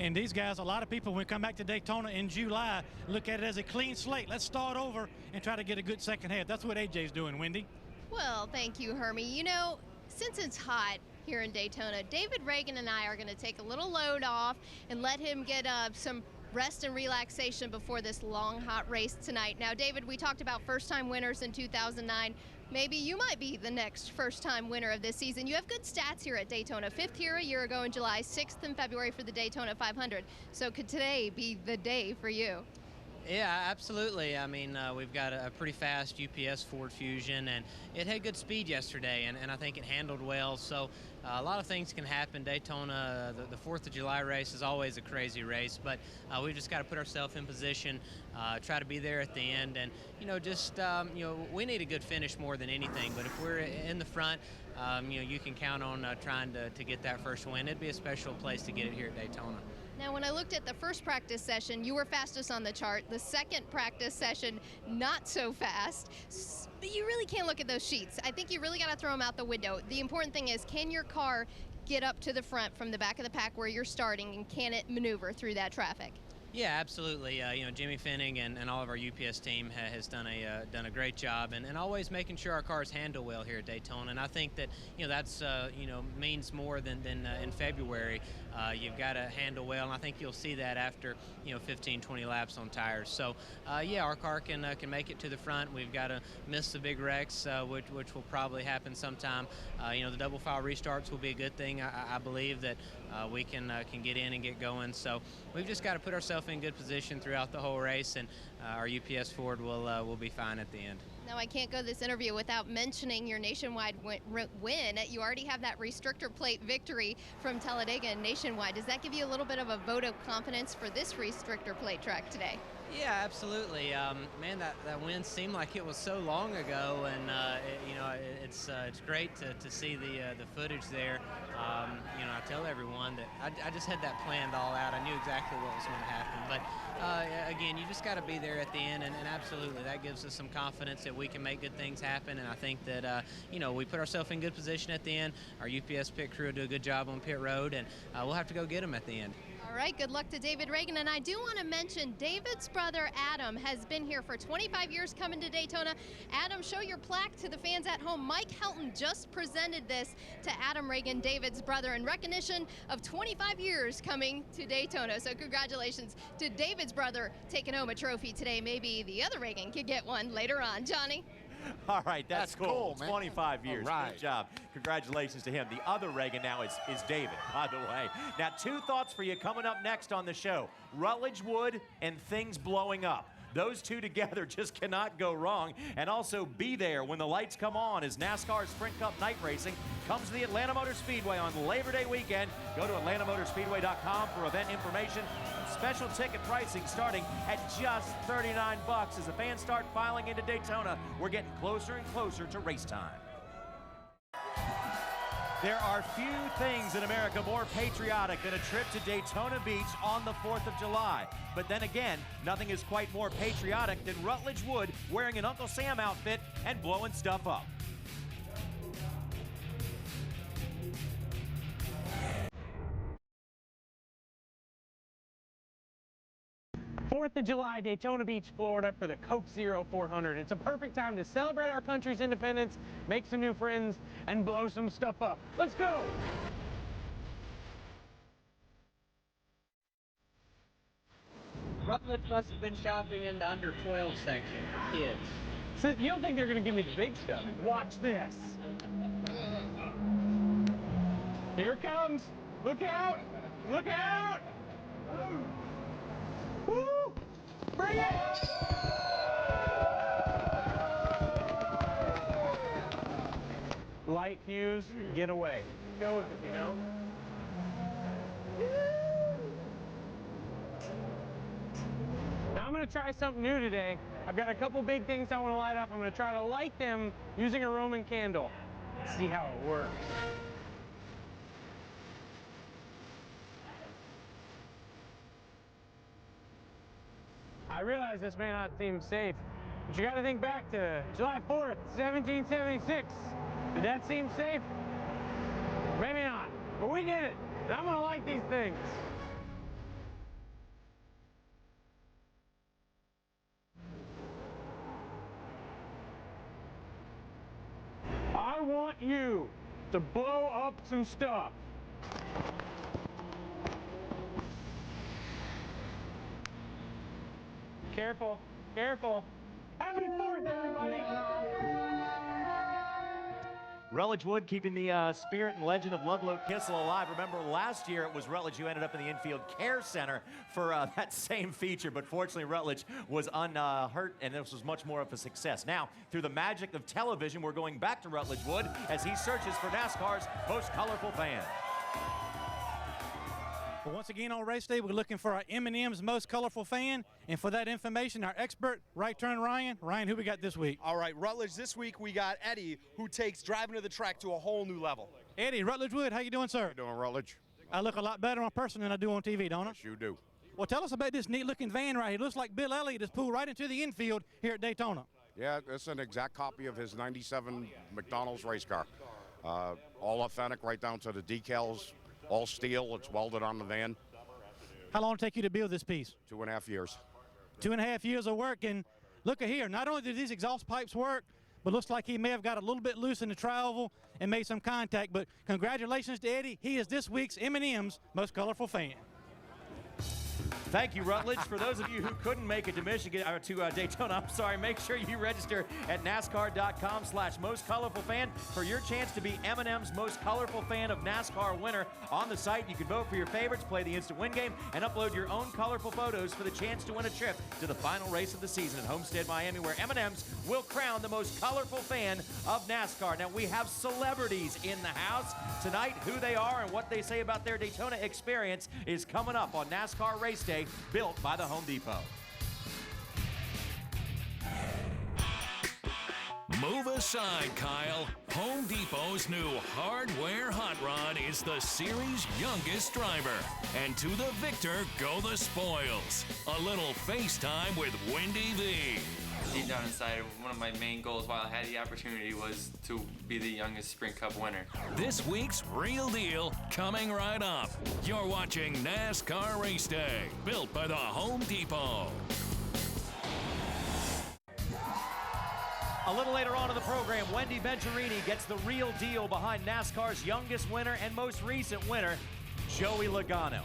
And these guys, a lot of people, when we come back to Daytona in July, look at it as a clean slate. Let's start over and try to get a good second half. That's what AJ's doing, Wendy. Well, thank you, Hermie. You know, since it's hot here in Daytona, David Reagan and I are going to take a little load off and let him get some rest and relaxation before this long, hot race tonight. Now, David, we talked about first-time winners in 2009. Maybe you might be the next first-time winner of this season. You have good stats here at Daytona. 5th here a year ago in July, 6th in February for the Daytona 500. So could today be the day for you? Yeah, absolutely. I mean, we've got a pretty fast UPS Ford Fusion, and it had good speed yesterday, and I think it handled well. So a lot of things can happen. Daytona, the 4th of July race is always a crazy race, but we've just got to put ourselves in position, try to be there at the end, and, you know, just, you know, we need a good finish more than anything, but if we're in the front, you know, you can count on trying to get that first win. It'd be a special place to get it here at Daytona. Now, when I looked at the first practice session, you were fastest on the chart. The second practice session, not so fast. But you really can't look at those sheets. I think you really got to throw them out the window. The important thing is, can your car get up to the front from the back of the pack where you're starting, and can it maneuver through that traffic? Yeah, absolutely. You know, Jimmy Finning and all of our UPS team has done a great job, and always making sure our cars handle well here at Daytona. And I think that, you know, that's you know, means more than in February. You've got to handle well, and I think you'll see that after, you know, 15, 20 laps on tires. So yeah, our car can make it to the front. We've got to miss the big wrecks, which will probably happen sometime. You know, the double file restarts will be a good thing. I believe that we can get in and get going. So we've just got to put ourselves in good position throughout the whole race, and our UPS Ford will be fine at the end. Now, I can't go this interview without mentioning your nationwide win. You already have that restrictor plate victory from Talladega and Nationwide. Does that give you a little bit of a vote of confidence for this restrictor plate track today? Yeah, absolutely. Man, that win seemed like it was so long ago, and you know, it's great to see the footage there. You know, I tell everyone that I just had that planned all out. I knew exactly what was going to happen. But again, you just got to be there at the end, and absolutely, that gives us some confidence that we can make good things happen. And I think that you know, we put ourselves in good position at the end. Our UPS pit crew will do a good job on pit road, and we'll have to go get them at the end. All right, good luck to David Reagan. And I do want to mention David's brother Adam has been here for 25 years coming to Daytona. Adam, show your plaque to the fans at home. Mike Helton just presented this to Adam Reagan, David's brother, in recognition of 25 years coming to Daytona. So congratulations to David's brother taking home a trophy today. Maybe the other Reagan could get one later on. Johnny? All right, that's cool, man. 25 years. All right. Good job. Congratulations to him. The other Reagan now is David, by the way. Now, 2 thoughts for you coming up next on the show. Rutledge Wood and things blowing up. Those two together just cannot go wrong. And also be there when the lights come on as NASCAR Sprint Cup Night Racing comes to the Atlanta Motor Speedway on Labor Day weekend. Go to atlantamotorspeedway.com for event information. Special ticket pricing starting at just $39 as the fans start filing into Daytona. We're getting closer and closer to race time. There are few things in America more patriotic than a trip to Daytona Beach on the 4th of July. But then again, nothing is quite more patriotic than Rutledge Wood wearing an Uncle Sam outfit and blowing stuff up. Fourth of July, Daytona Beach, Florida, for the Coke Zero 400. It's a perfect time to celebrate our country's independence, make some new friends, and blow some stuff up. Let's go! Rutledge must have been shopping in the under 12 section. Kids. So you don't think they're going to give me the big stuff? Watch this. Here it comes. Look out! Look out! Woo! Bring it! Light fuse, get away. Go with it, you know? Now I'm going to try something new today. I've got a couple big things I want to light up. I'm going to try to light them using a Roman candle. Let's see how it works. I realize this may not seem safe, but you got to think back to July 4th, 1776. Did that seem safe? Maybe not, but we did it. And I'm going to light these things. I want you to blow up some stuff. Careful, careful. Happy 4th, everybody! Rutledge Wood keeping the spirit and legend of Ludlow Kissel alive. Remember, last year it was Rutledge who ended up in the Infield Care Center for that same feature, but fortunately Rutledge was unhurt, and this was much more of a success. Now, through the magic of television, we're going back to Rutledge Wood as he searches for NASCAR's most colorful fan. Well, once again on race day, we're looking for our M&M's most colorful fan. And for that information, our expert, Right Turn Ryan. Ryan, who we got this week? All right, Rutledge this week, we got Eddie, who takes driving to the track to a whole new level. Eddie, Rutledge Wood, how you doing, sir? How you doing, Rutledge? I look a lot better in person than I do on TV, don't I? Yes, you do. Well, tell us about this neat-looking van right here. It looks like Bill Elliott has pulled right into the infield here at Daytona. Yeah, it's an exact copy of his 97 McDonald's race car. All authentic right down to the decals, all steel. It's welded on the van. How long did it take you to build this piece? 2.5 years. 2.5 years of work, and look at here. Not only did these exhaust pipes work, but looks like he may have got a little bit loose in the travel and made some contact. But congratulations to Eddie. He is this week's M&M's most colorful fan. Thank you, Rutledge. For those of you who couldn't make it to Michigan or to Daytona, I'm sorry, make sure you register at NASCAR.com/most-colorful-fan for your chance to be M&M's most colorful fan of NASCAR winner. On the site, you can vote for your favorites, play the instant win game, and upload your own colorful photos for the chance to win a trip to the final race of the season at Homestead, Miami, where M&M's will crown the most colorful fan of NASCAR. Now, we have celebrities in the house tonight. Who they are and what they say about their Daytona experience is coming up on NASCAR Race Day, built by the Home Depot. Move aside, Kyle. Home Depot's new hardware hot rod is the series' youngest driver. And to the victor go the spoils. A little FaceTime with Wendy V. Deep down inside, one of my main goals while I had the opportunity was to be the youngest Sprint Cup winner. This week's Real Deal coming right up. You're watching NASCAR Race Day, built by the Home Depot. A little later on in the program, Wendy Venturini gets the real deal behind NASCAR's youngest winner and most recent winner, Joey Logano.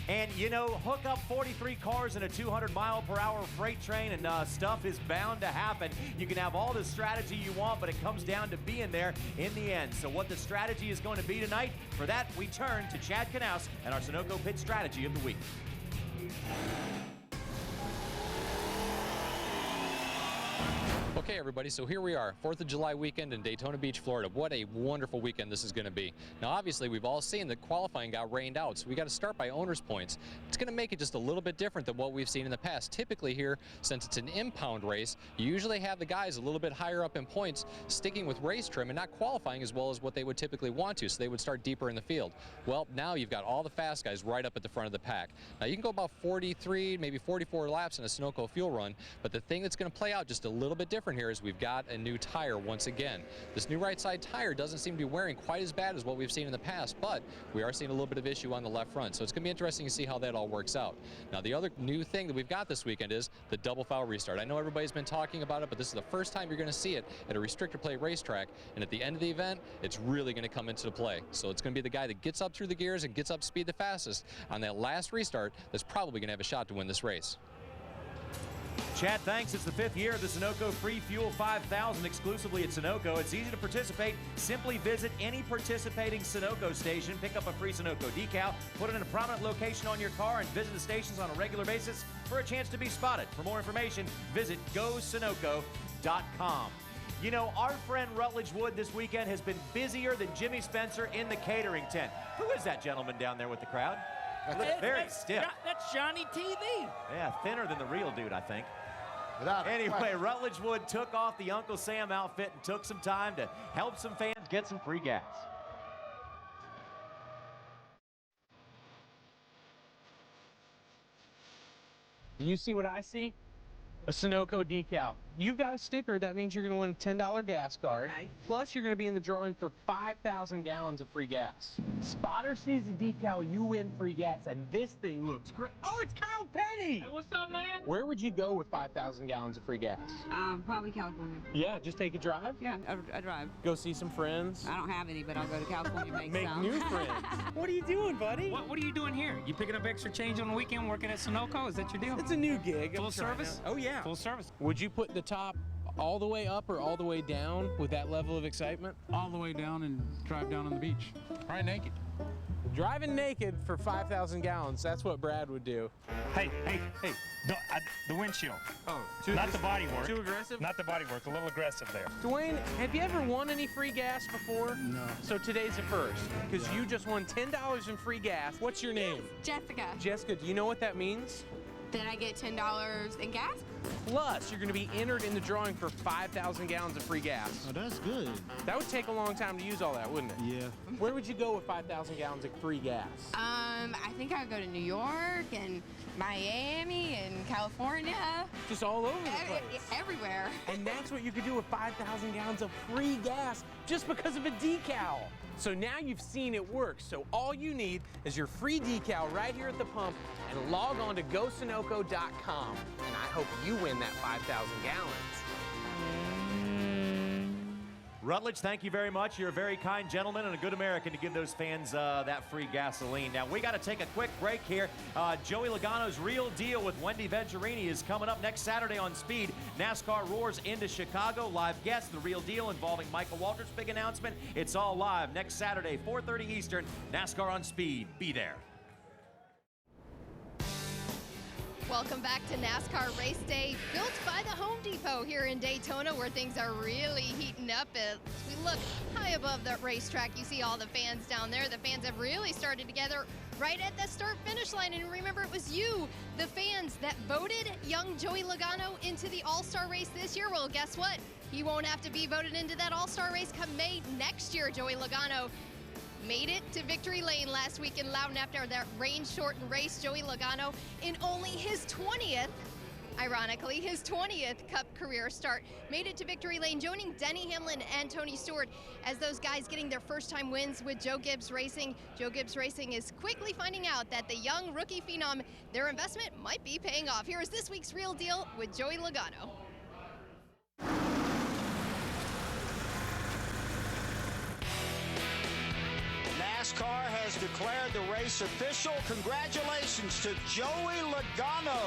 And, you know, hook up 43 cars in a 200-mile-per-hour freight train and stuff is bound to happen. You can have all the strategy you want, but it comes down to being there in the end. So what the strategy is going to be tonight, for that, we turn to Chad Knaus and our Sunoco Pit Strategy of the Week. Okay, everybody, so here we are, 4th of July weekend in Daytona Beach, Florida. What a wonderful weekend this is going to be. Now, obviously, we've all seen that qualifying got rained out, so we got to start by owner's points. It's going to make it just a little bit different than what we've seen in the past. Typically here, since it's an impound race, you usually have the guys a little bit higher up in points sticking with race trim and not qualifying as well as what they would typically want to, so they would start deeper in the field. Well, now you've got all the fast guys right up at the front of the pack. Now, you can go about 43, maybe 44 laps in a Sunoco fuel run, but the thing that's going to play out just a little bit different here is we've got a new tire once again. This new right side tire doesn't seem to be wearing quite as bad as what we've seen in the past, but we are seeing a little bit of issue on the left front, so it's going to be interesting to see how that all works out. Now, the other new thing that we've got this weekend is the double foul restart. I know everybody's been talking about it, but this is the first time you're going to see it at a restrictor plate racetrack, and at the end of the event, it's really going to come into play. So it's going to be the guy that gets up through the gears and gets up speed the fastest on that last restart that's probably going to have a shot to win this race. Chad, thanks. It's the 5th year of the Sunoco Free Fuel 5000 exclusively at Sunoco. It's easy to participate. Simply visit any participating Sunoco station, pick up a free Sunoco decal, put it in a prominent location on your car, and visit the stations on a regular basis for a chance to be spotted. For more information, visit GoSunoco.com. You know, our friend Rutledge Wood this weekend has been busier than Jimmy Spencer in the catering tent. Who is that gentleman down there with the crowd? Looks very stiff. That's Johnny TV. Yeah, thinner than the real dude, I think. Anyway, Rutledge Wood took off the Uncle Sam outfit and took some time to help some fans get some free gas. You see what I see? A Sunoco decal. You've got a sticker, that means you're going to win a $10 gas card. Plus, you're going to be in the drawing for 5,000 gallons of free gas. Spotter sees the decal, you win free gas, and this thing looks great. Oh, it's Kyle Petty! Hey, what's up, man? Where would you go with 5,000 gallons of free gas? Probably California. Yeah, just take a drive? Yeah, I drive. Go see some friends? I don't have any, but I'll go to California and make some. new friends. What are you doing, buddy? What are you doing here? You picking up extra change on the weekend working at Sunoco? Is that your deal? It's a new gig. Full service? Oh, yeah. Full service. Would you put the top all the way up or all the way down with that level of excitement? All the way down and drive down on the beach. Probably naked. Driving naked for 5,000 gallons, that's what Brad would do. Hey. The windshield. Oh, not the body work. Too aggressive? Not the body work, a little aggressive there. Dwayne, have you ever won any free gas before? No. So today's a first, because you just won $10 in free gas. What's your name? Jessica. Jessica, do you know what that means? Then I get $10 in gas? Plus, you're going to be entered in the drawing for 5,000 gallons of free gas. Oh, that's good. That would take a long time to use all that, wouldn't it? Yeah. Where would you go with 5,000 gallons of free gas? I think I would go to New York and Miami and California. Just all over the place. Everywhere. And that's what you could do with 5,000 gallons of free gas just because of a decal. So now you've seen it work. So all you need is your free decal right here at the pump and log on to GoSunoco.com. And I hope you win that 5,000 gallons. Rutledge, thank you very much. You're a very kind gentleman and a good American to give those fans that free gasoline. Now, we got to take a quick break here. Joey Logano's Real Deal with Wendy Venturini is coming up next Saturday on Speed. NASCAR roars into Chicago. Live guests, The Real Deal involving Michael Waltrip's big announcement. It's all live next Saturday, 4:30 Eastern. NASCAR on Speed. Be there. Welcome back to NASCAR Race Day, built by the Home Depot here in Daytona, where things are really heating up. As we look high above the racetrack, you see all the fans down there. The fans have really started together right at the start-finish line. And remember, it was you, the fans, that voted young Joey Logano into the All-Star race this year. Well, guess what? He won't have to be voted into that All-Star race come May next year. Joey Logano made it to victory lane last week in Loudon after that rain-shortened race. Joey Logano in only his 20th, ironically, his 20th Cup career start, made it to victory lane, joining Denny Hamlin and Tony Stewart as those guys getting their first-time wins with Joe Gibbs Racing. Joe Gibbs Racing is quickly finding out that the young rookie phenom, their investment might be paying off. Here is this week's Real Deal with Joey Logano. NASCAR has declared the race official. Congratulations to Joey Logano,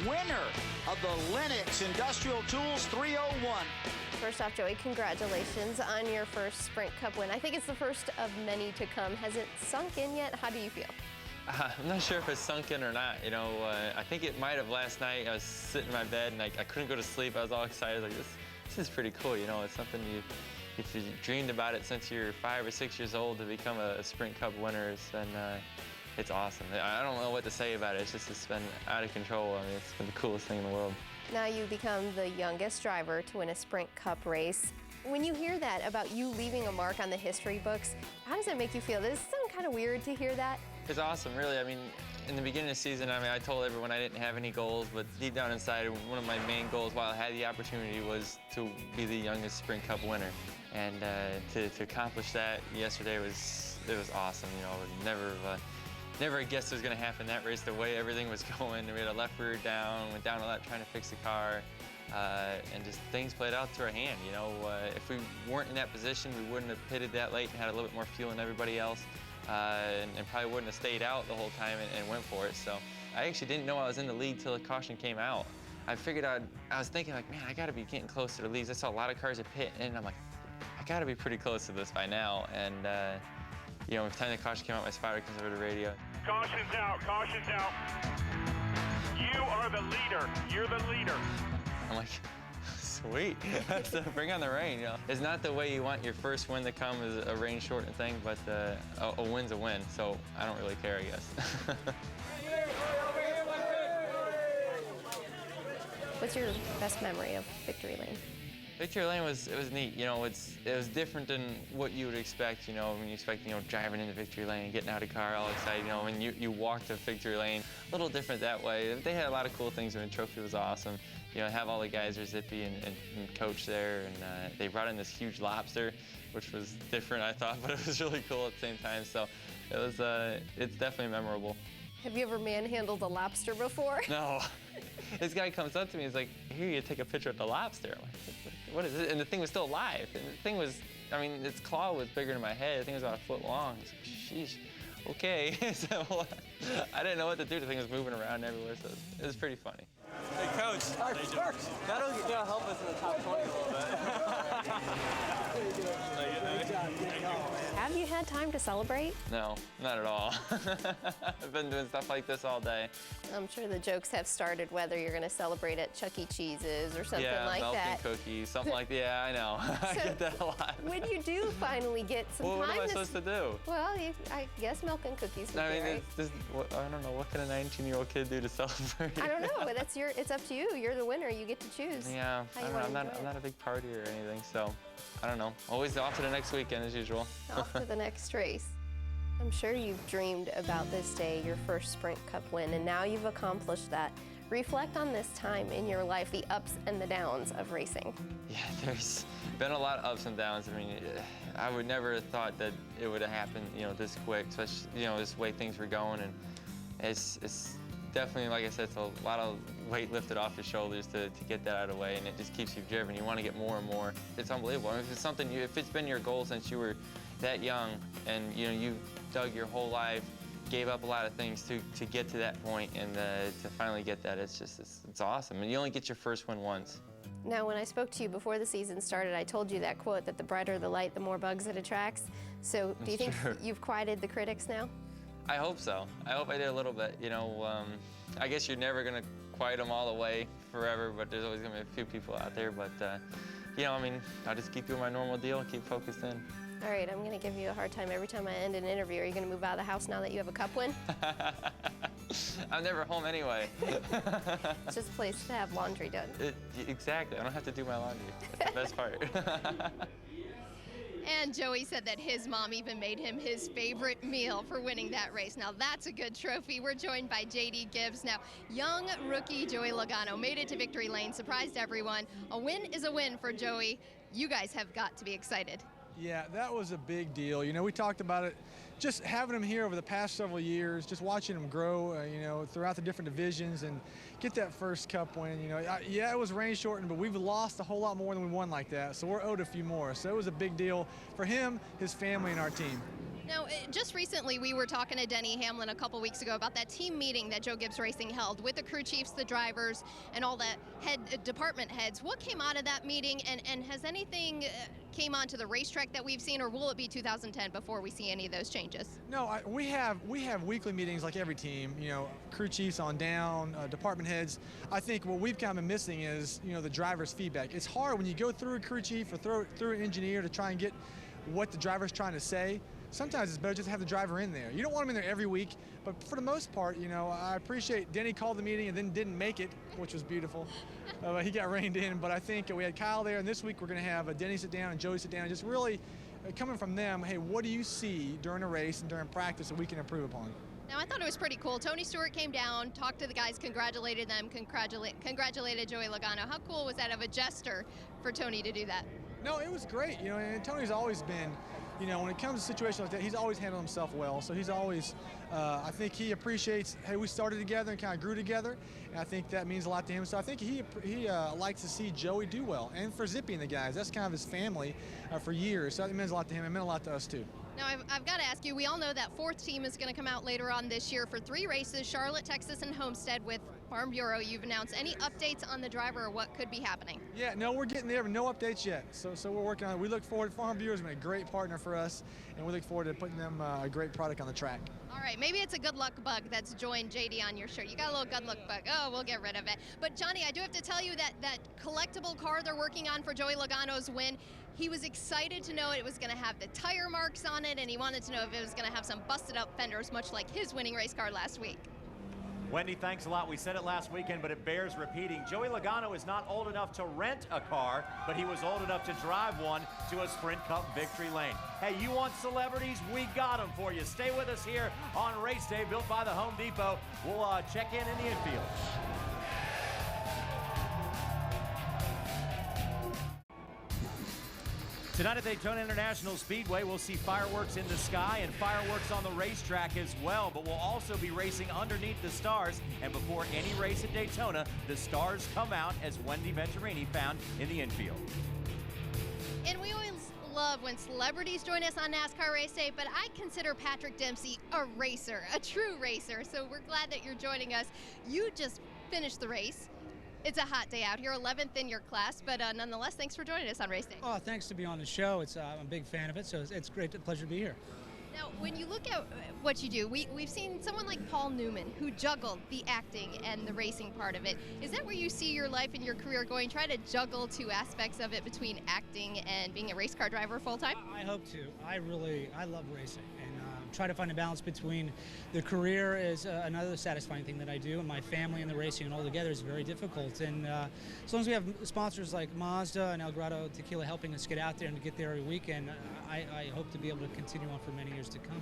winner of the Lennox Industrial Tools 301. First off, Joey, congratulations on your first Sprint Cup win. I think it's the first of many to come. Has it sunk in yet? How do you feel? I'm not sure if it's sunk in or not. You know, I think it might have last night. I was sitting in my bed and I couldn't go to sleep. I was all excited. Like, this is pretty cool. You know, it's something if you dreamed about it since you're 5 or 6 years old to become a Sprint Cup winner, then it's awesome. I don't know what to say about it. It's been out of control. I mean, it's been the coolest thing in the world. Now you become the youngest driver to win a Sprint Cup race. When you hear that about you leaving a mark on the history books, how does it make you feel? Does it sound kind of weird to hear that? It's awesome, really. I mean, in the beginning of the season, I told everyone I didn't have any goals, but deep down inside, one of my main goals while I had the opportunity was to be the youngest Sprint Cup winner. And to accomplish that yesterday it was awesome. You know, never guessed it was going to happen that race. The way everything was going, we had a left rear down, went down a lot trying to fix the car, and just things played out to our hand. You know, if we weren't in that position, we wouldn't have pitted that late and had a little bit more fuel than everybody else, and probably wouldn't have stayed out the whole time and went for it. So I actually didn't know I was in the lead till the caution came out. I figured I was thinking like, man, I got to be getting close to the leads. I saw a lot of cars at pit, and I'm like, I got to be pretty close to this by now. And you know, by the time the caution came out, my spotter comes over the radio. Caution's out, caution's out. You are the leader, you're the leader. I'm like, Sweet. So bring on the rain. You know, it's not the way you want your first win to come as a rain shortened thing, but a win's a win. So I don't really care, I guess. What's your best memory of Victory Lane? Victory Lane it was neat. You know, it was different than what you would expect. You know, when you expect, you know, driving into Victory Lane and getting out of the car all excited. You know, when you walk to Victory Lane, a little different that way. They had a lot of cool things. I mean, the trophy was awesome. You know, have all the guys are zippy and coach there, and they brought in this huge lobster, which was different, I thought, but it was really cool at the same time. So it was it's definitely memorable. Have you ever manhandled a lobster before? No. This guy comes up to me, he's like, here, you take a picture of the lobster. I'm like, what is it? And the thing was still alive. And the thing was, I mean, its claw was bigger than my head. The thing was about 1 foot long. I was like, sheesh, okay. So I didn't know what to do. The thing was moving around everywhere, so it was pretty funny. Hey, Coach. That'll help us in the top 20 a little bit. Have you had time to celebrate? No, not at all. I've been doing stuff like this all day. I'm sure the jokes have started whether you're going to celebrate at Chuck E. Cheese's or something like milk that. and cookies, something like that. Yeah, I know. I get that a lot. When you do finally get some time what am I supposed to do? Well, I guess milk and cookies would be right. I don't know, what can a 19-year-old kid do to celebrate? I don't know, but it's up to you. You're the winner. You get to choose. Yeah, I'm not a big partier or anything, so I don't know. Always off to the next weekend as usual. Off to the next race. I'm sure you've dreamed about this day, your first Sprint Cup win, and now you've accomplished that. Reflect on this time in your life, the ups and the downs of racing. Yeah, there's been a lot of ups and downs. I mean, I would never have thought that it would have happened, you know, this quick, especially, you know, this way things were going, and it's definitely, like I said, it's a lot of weight lifted off your shoulders to get that out of the way, and it just keeps you driven. You want to get more and more. It's unbelievable. If it's something, if it's been your goal since you were that young, and you know you dug your whole life, gave up a lot of things to get to that point, and to finally get that, it's awesome. And you only get your first one once. Now, when I spoke to you before the season started, I told you that quote that the brighter the light, the more bugs it attracts. So, do you think you've quieted the critics now? I hope so. I hope I did a little bit. You know, I guess you're never gonna quiet them all the way forever, but there's always gonna be a few people out there. But you know, I mean, I'll just keep doing my normal deal, keep focused in. All right, I'm gonna give you a hard time every time I end an interview. Are you gonna move out of the house now that you have a cup win? I'm never home anyway. It's just a place to have laundry done. Exactly. I don't have to do my laundry. That's the best part. And Joey said that his mom even made him his favorite meal for winning that race. Now that's a good trophy. We're joined by JD Gibbs. Now, young rookie Joey Logano made it to Victory Lane, surprised everyone. A win is a win for Joey. You guys have got to be excited. Yeah, that was a big deal. You know, we talked about it, just having him here over the past several years, just watching him grow, you know, throughout the different divisions and get that first cup win. You know, yeah, it was rain shortened, but we've lost a whole lot more than we won like that. So we're owed a few more. So it was a big deal for him, his family, and our team. Now, just recently, we were talking to Denny Hamlin a couple weeks ago about that team meeting that Joe Gibbs Racing held with the crew chiefs, the drivers, and all the department heads. What came out of that meeting, and has anything came onto the racetrack that we've seen, or will it be 2010 before we see any of those changes? No, we have weekly meetings like every team. You know, crew chiefs on down, department heads. I think what we've kind of been missing is, you know, the driver's feedback. It's hard when you go through a crew chief or through an engineer to try and get what the driver's trying to say. Sometimes it's better just to have the driver in there. You don't want him in there every week, but for the most part, you know, I appreciate Denny called the meeting and then didn't make it, which was beautiful. He got reined in, but I think we had Kyle there, and this week we're going to have Denny sit down and Joey sit down, and just really coming from them, hey, what do you see during a race and during practice that we can improve upon? Now, I thought it was pretty cool. Tony Stewart came down, talked to the guys, congratulated them, congratulated Joey Logano. How cool was that of a gesture for Tony to do that? No, it was great. You know, and Tony's always been, you know, when it comes to situations like that, he's always handled himself well. So he's always, I think he appreciates, hey, we started together and kind of grew together, and I think that means a lot to him. So I think he likes to see Joey do well. And for Zippy and the guys, that's kind of his family for years. So that means a lot to him. It meant a lot to us, too. Now, I've got to ask you, we all know that fourth team is going to come out later on this year for 3 races, Charlotte, Texas, and Homestead with Farm Bureau. You've announced any updates on the driver or what could be happening? Yeah, no, we're getting there, but no updates yet. So we're working on it. We look forward. Farm Bureau has been a great partner for us, and we look forward to putting them a great product on the track. All right, maybe it's a good luck bug that's joined JD on your shirt. You got a little good luck bug. Oh, we'll get rid of it. But Johnny, I do have to tell you that collectible car they're working on for Joey Logano's win, he was excited to know it was going to have the tire marks on it, and he wanted to know if it was going to have some busted up fenders, much like his winning race car last week. Wendy, thanks a lot. We said it last weekend, but it bears repeating. Joey Logano is not old enough to rent a car, but he was old enough to drive one to a Sprint Cup victory lane. Hey, you want celebrities? We got them for you. Stay with us here on Race Day, built by the Home Depot. We'll check in the infield. Tonight at Daytona International Speedway, we'll see fireworks in the sky and fireworks on the racetrack as well, but we'll also be racing underneath the stars. And before any race at Daytona, the stars come out, as Wendy Venturini found in the infield. And we always love when celebrities join us on NASCAR Race Day, but I consider Patrick Dempsey a racer, a true racer. So we're glad that you're joining us. You just finished the race. It's a hot day out here, 11th in your class, but nonetheless, thanks for joining us on Race Day. Oh, thanks to be on the show. I'm a big fan of it, so it's great, a pleasure to be here. Now, when you look at what you do, we've seen someone like Paul Newman who juggled the acting and the racing part of it. Is that where you see your life and your career going? Try to juggle 2 aspects of it between acting and being a race car driver full time? I hope to. I love racing, and try to find a balance between the career is another satisfying thing that I do, and my family and the racing and all together is very difficult. And as long as we have sponsors like Mazda and El Grado Tequila helping us get out there and to get there every weekend, I hope to be able to continue on for many years to come.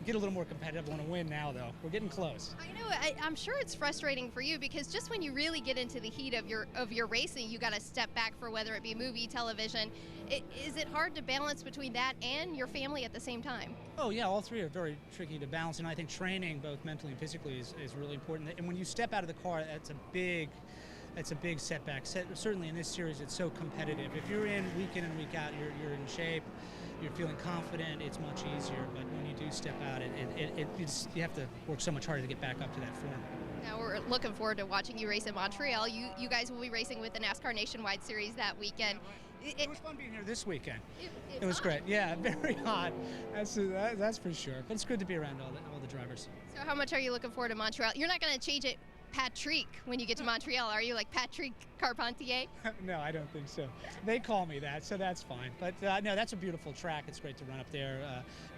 Get a little more competitive. I want to win now, though. We're getting close. I know. I'm sure it's frustrating for you because just when you really get into the heat of your racing, you got to step back for whether it be movie, television. Is it hard to balance between that and your family at the same time? Oh yeah, all 3 are very tricky to balance, and I think training both mentally and physically is really important. And when you step out of the car, that's a big setback. Certainly in this series, it's so competitive. If you're in week in and week out, you're in shape. You're feeling confident, it's much easier, but when you do step out, you have to work so much harder to get back up to that form. Now we're looking forward to watching you race in Montreal. You guys will be racing with the NASCAR Nationwide Series that weekend. It was fun being here this weekend. It was great. Yeah, very hot. That's for sure. But it's good to be around all the drivers. So how much are you looking forward to Montreal? You're not going to change it Patrick when you get to Montreal, are you? Like Patrick Carpentier? No, I don't think so. They call me that, so that's fine. But no, that's a beautiful track. It's great to run up there.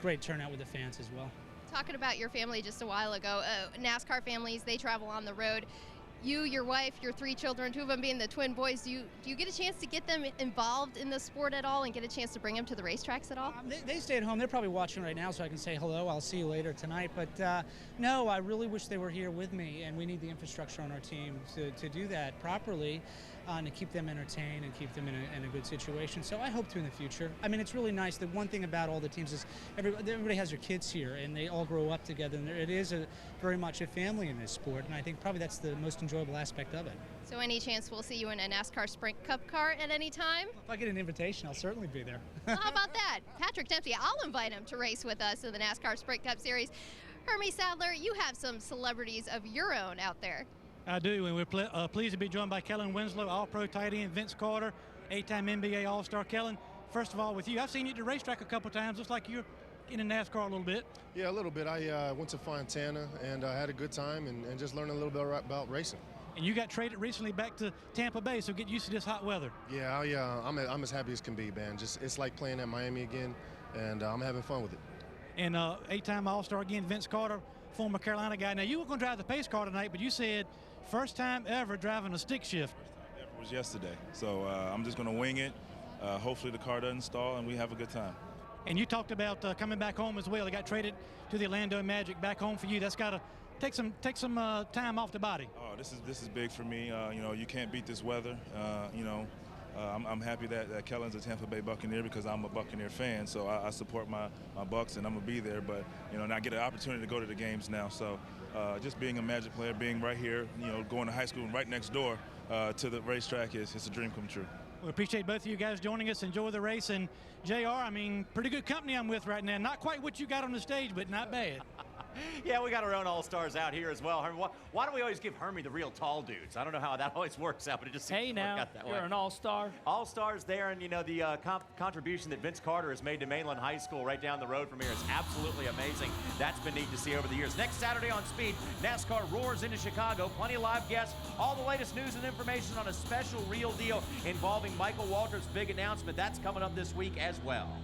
Great turnout with the fans as well. Talking about your family just a while ago, NASCAR families, they travel on the road. You, your wife, your 3 children, 2 of them being the twin boys, do you get a chance to get them involved in the sport at all and get a chance to bring them to the racetracks at all? They stay at home. They're probably watching right now, so I can say hello. I'll see you later tonight. But no, I really wish they were here with me, and we need the infrastructure on our team to do that properly and to keep them entertained and keep them in a good situation. So I hope to in the future. I mean, it's really nice. The one thing about all the teams is everybody has their kids here, and they all grow up together, and it is very much a family in this sport, and I think probably that's the most enjoyable aspect of it. So any chance we'll see you in a NASCAR Sprint Cup car at any time? If I get an invitation, I'll certainly be there. Well, how about that? Patrick Dempsey, I'll invite him to race with us in the NASCAR Sprint Cup Series. Hermie Sadler, you have some celebrities of your own out there. I do, and we're pleased to be joined by Kellen Winslow, All-Pro tight end, Vince Carter, 8-time NBA All-Star. Kellen, first of all, with you, I've seen you at the racetrack a couple times. Looks like you're in NASCAR a little bit. Yeah, a little bit. I went to Fontana and had a good time and just learned a little bit about racing. And you got traded recently back to Tampa Bay, so get used to this hot weather. Yeah, I'm as happy as can be, man. It's like playing at Miami again, and I'm having fun with it. And 8-time All-Star again, Vince Carter, former Carolina guy. Now, you were going to drive the pace car tonight, but you said first time ever driving a stick shift. First time ever was yesterday. So I'm just going to wing it. Hopefully the car doesn't stall and we have a good time. And you talked about coming back home as well. You got traded to the Orlando Magic, back home for you. That's got to take some time off the body. Oh, this is big for me. You know, you can't beat this weather. I'm happy that Kellen's a Tampa Bay Buccaneer because I'm a Buccaneer fan. So I support my Bucs and I'm gonna be there. But and I get an opportunity to go to the games now. So just being a Magic player, being right here, going to high school right next door to the racetrack it's a dream come true. We appreciate both of you guys joining us. Enjoy the race. And JR, I mean, pretty good company I'm with right now. Not quite what you got on the stage, but not bad. Yeah, we got our own all-stars out here as well. Hermie, why don't we always give Hermie the real tall dudes? I don't know how that always works out, but it just seems to work out that way. You're an all-star. All-stars there, and you know, the contribution that Vince Carter has made to Mainland High School right down the road from here is absolutely amazing. That's been neat to see over the years. Next Saturday on Speed, NASCAR roars into Chicago. Plenty of live guests, all the latest news and information on a special real deal involving Michael Waltrip's big announcement. That's coming up this week as well.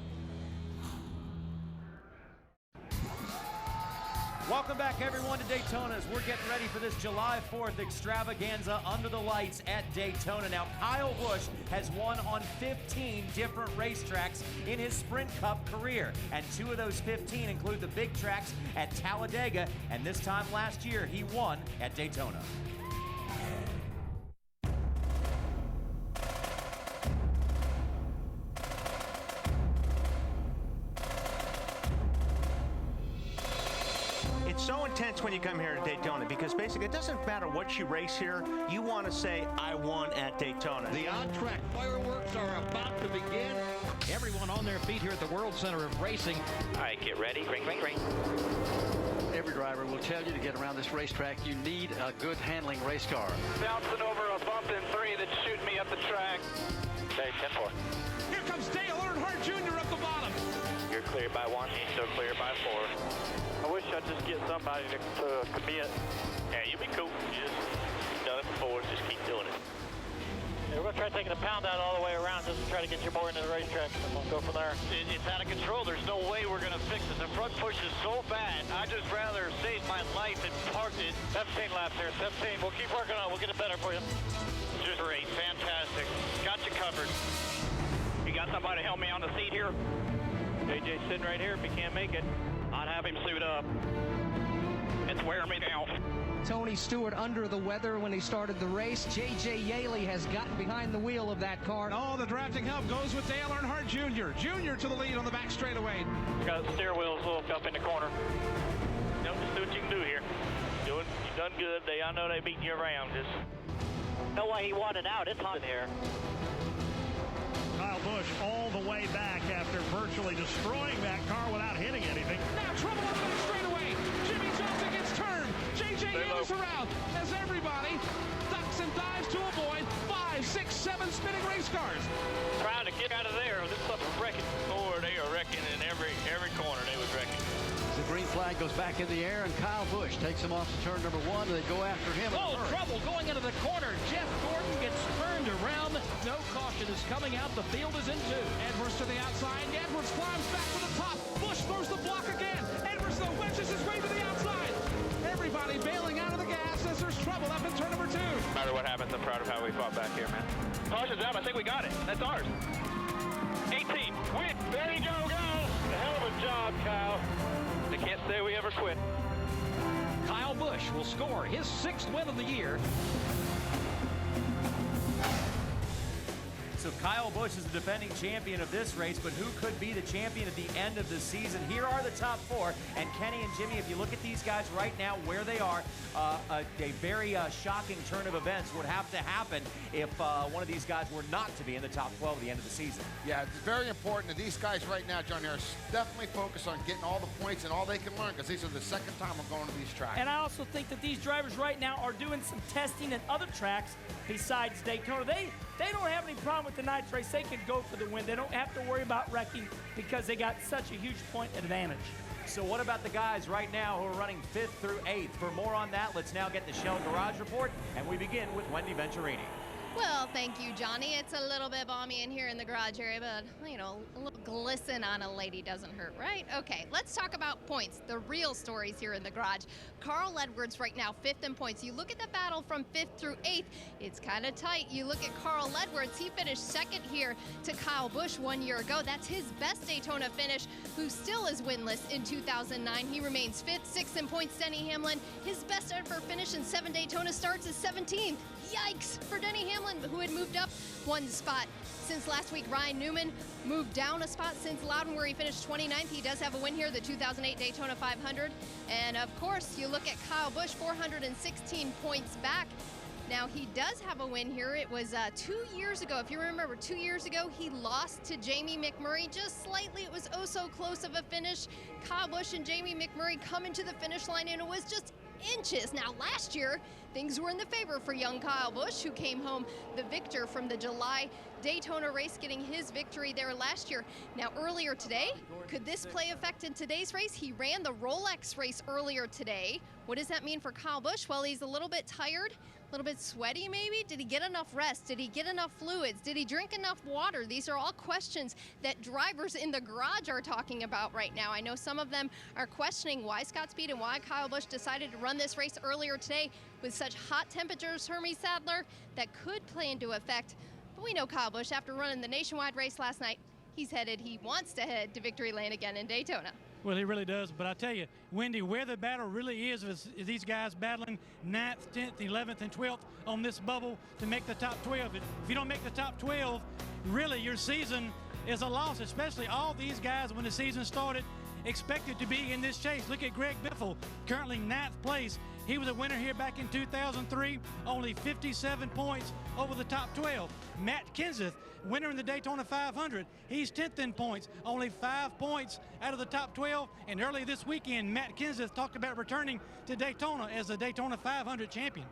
Welcome back, everyone, to Daytona as we're getting ready for this July 4th extravaganza under the lights at Daytona. Now, Kyle Busch has won on 15 different racetracks in his Sprint Cup career, and 2 of those 15 include the big tracks at Talladega, and this time last year, he won at Daytona. It's so intense when you come here to Daytona because basically it doesn't matter what you race here. You want to say, I won at Daytona. The on-track fireworks are about to begin. Everyone on their feet here at the World Center of Racing. All right, get ready. Ring, ring, ring. Every driver will tell you to get around this racetrack, you need a good handling race car. Bouncing over a bump in 3 that's shooting me up the track. Okay, 10-4. Here comes Dale Earnhardt Jr. up the bottom. You're cleared by 1, still cleared by 4. I wish I'd just get somebody to commit. Yeah, you'll be cool. You just done it before, just keep doing it. Yeah, we're going to try taking the pound out all the way around just to try to get you more into the racetrack, and we'll go from there. It's out of control. There's no way we're going to fix it. The front push is so bad. I'd just rather save my life and park it. 17 laps here, 17. We'll keep working on it. We'll get it better for you. Just great. Fantastic. Got you covered. You got somebody to help me on the seat here? JJ's sitting right here if he can't make it. I'd have him suit up. It's wearing me down. Tony Stewart under the weather when he started the race. J.J. Yaley has gotten behind the wheel of that car. Oh, the drafting help goes with Dale Earnhardt Jr. Jr. to the lead on the back straightaway. Got the steer wheels hooked up in the corner. Nope, just do what you can do here. You've done good. I know they beat you around. Just no way he wanted out. It's hot in here. Kyle Busch all the way back after virtually destroying that car without hitting anything. Now trouble on the back straightaway. Jimmy Johnson gets turned. J.J. Yaley's around as everybody ducks and dives to avoid 5, 6, 7 spinning race cars. Trying to get out of there. This stuff is wrecking. Oh, they are wrecking in every corner. They was wrecking. The green flag goes back in the air, and Kyle Busch takes him off to turn number 1. They go after him. Oh, trouble going into the corner. Jeff Gordon gets turned around. No caution is coming out. The field is in 2. Edwards to the outside. Edwards climbs back to the top. Busch throws the block again. Edwards, though, wedges his way to the outside. Everybody bailing out of the gas as there's trouble up in turn number 2. No matter what happens, I'm proud of how we fought back here, man. Caution's out. I think we got it. That's ours. 18. Win. There you go, go. A hell of a job, Kyle. They can't say we ever quit. Kyle Busch will score his 6th win of the year. So Kyle Busch is the defending champion of this race, but who could be the champion at the end of the season? Here are the top 4, and Kenny and Jimmy, if you look at these guys right now, where they are, a very shocking turn of events would have to happen if one of these guys were not to be in the top 12 at the end of the season. Yeah, it's very important that these guys right now, John, are definitely focused on getting all the points and all they can learn, because these are the second time we're going to these tracks. And I also think that these drivers right now are doing some testing at other tracks besides Daytona. They don't have any problem with tonight's race. They can go for the win. They don't have to worry about wrecking because they got such a huge point advantage. So what about the guys right now who are running 5th through 8th? For more on that, let's now get the Shell Garage Report, and we begin with Wendy Venturini. Well, thank you, Johnny. It's a little bit balmy in here in the garage area, but, you know, a little glisten on a lady doesn't hurt, right? Okay, let's talk about points, the real stories here in the garage. Carl Edwards right now, 5th in points. You look at the battle from 5th through 8th, it's kind of tight. You look at Carl Edwards, he finished 2nd here to Kyle Busch 1 year ago. That's his best Daytona finish, who still is winless in 2009. He remains 5th, 6th in points, Denny Hamlin. His best ever finish in 7 Daytona starts is 17th. Yikes for Denny Hamlin, who had moved up 1 spot since last week. Ryan Newman moved down a spot since Loudon, where he finished 29th. He does have a win here, the 2008 Daytona 500. And of course, you look at Kyle Busch, 416 points back. Now, he does have a win here. It was 2 years ago. If you remember, 2 years ago, he lost to Jamie McMurray just slightly. It was oh so close of a finish. Kyle Busch and Jamie McMurray coming to the finish line, and it was just inches. Now, last year, things were in the favor for young Kyle Busch, who came home the victor from the July Daytona race, getting his victory there last year. Now, earlier today, could this play effect in today's race? He ran the Rolex race earlier today. What does that mean for Kyle Busch? Well, he's a little bit tired, a little bit sweaty maybe. Did he get enough rest? Did he get enough fluids? Did he drink enough water? These are all questions that drivers in the garage are talking about right now. I know some of them are questioning why Scott Speed and why Kyle Busch decided to run this race earlier today with such hot temperatures, Hermie Sadler, that could play into effect. But we know Kyle Busch, after running the nationwide race last night, he wants to head to victory lane again in Daytona. Well, he really does. But I tell you, Wendy, where the battle really is these guys battling 9th, 10th, 11th, and 12th on this bubble to make the top 12. If you don't make the top 12, really your season is a loss, especially all these guys when the season started expected to be in this chase. Look at Greg Biffle, currently 9th place. He was a winner here back in 2003, only 57 points over the top 12. Matt Kenseth, winner in the Daytona 500. He's 10th in points, only 5 points out of the top 12. And early this weekend, Matt Kenseth talked about returning to Daytona as the Daytona 500 champion.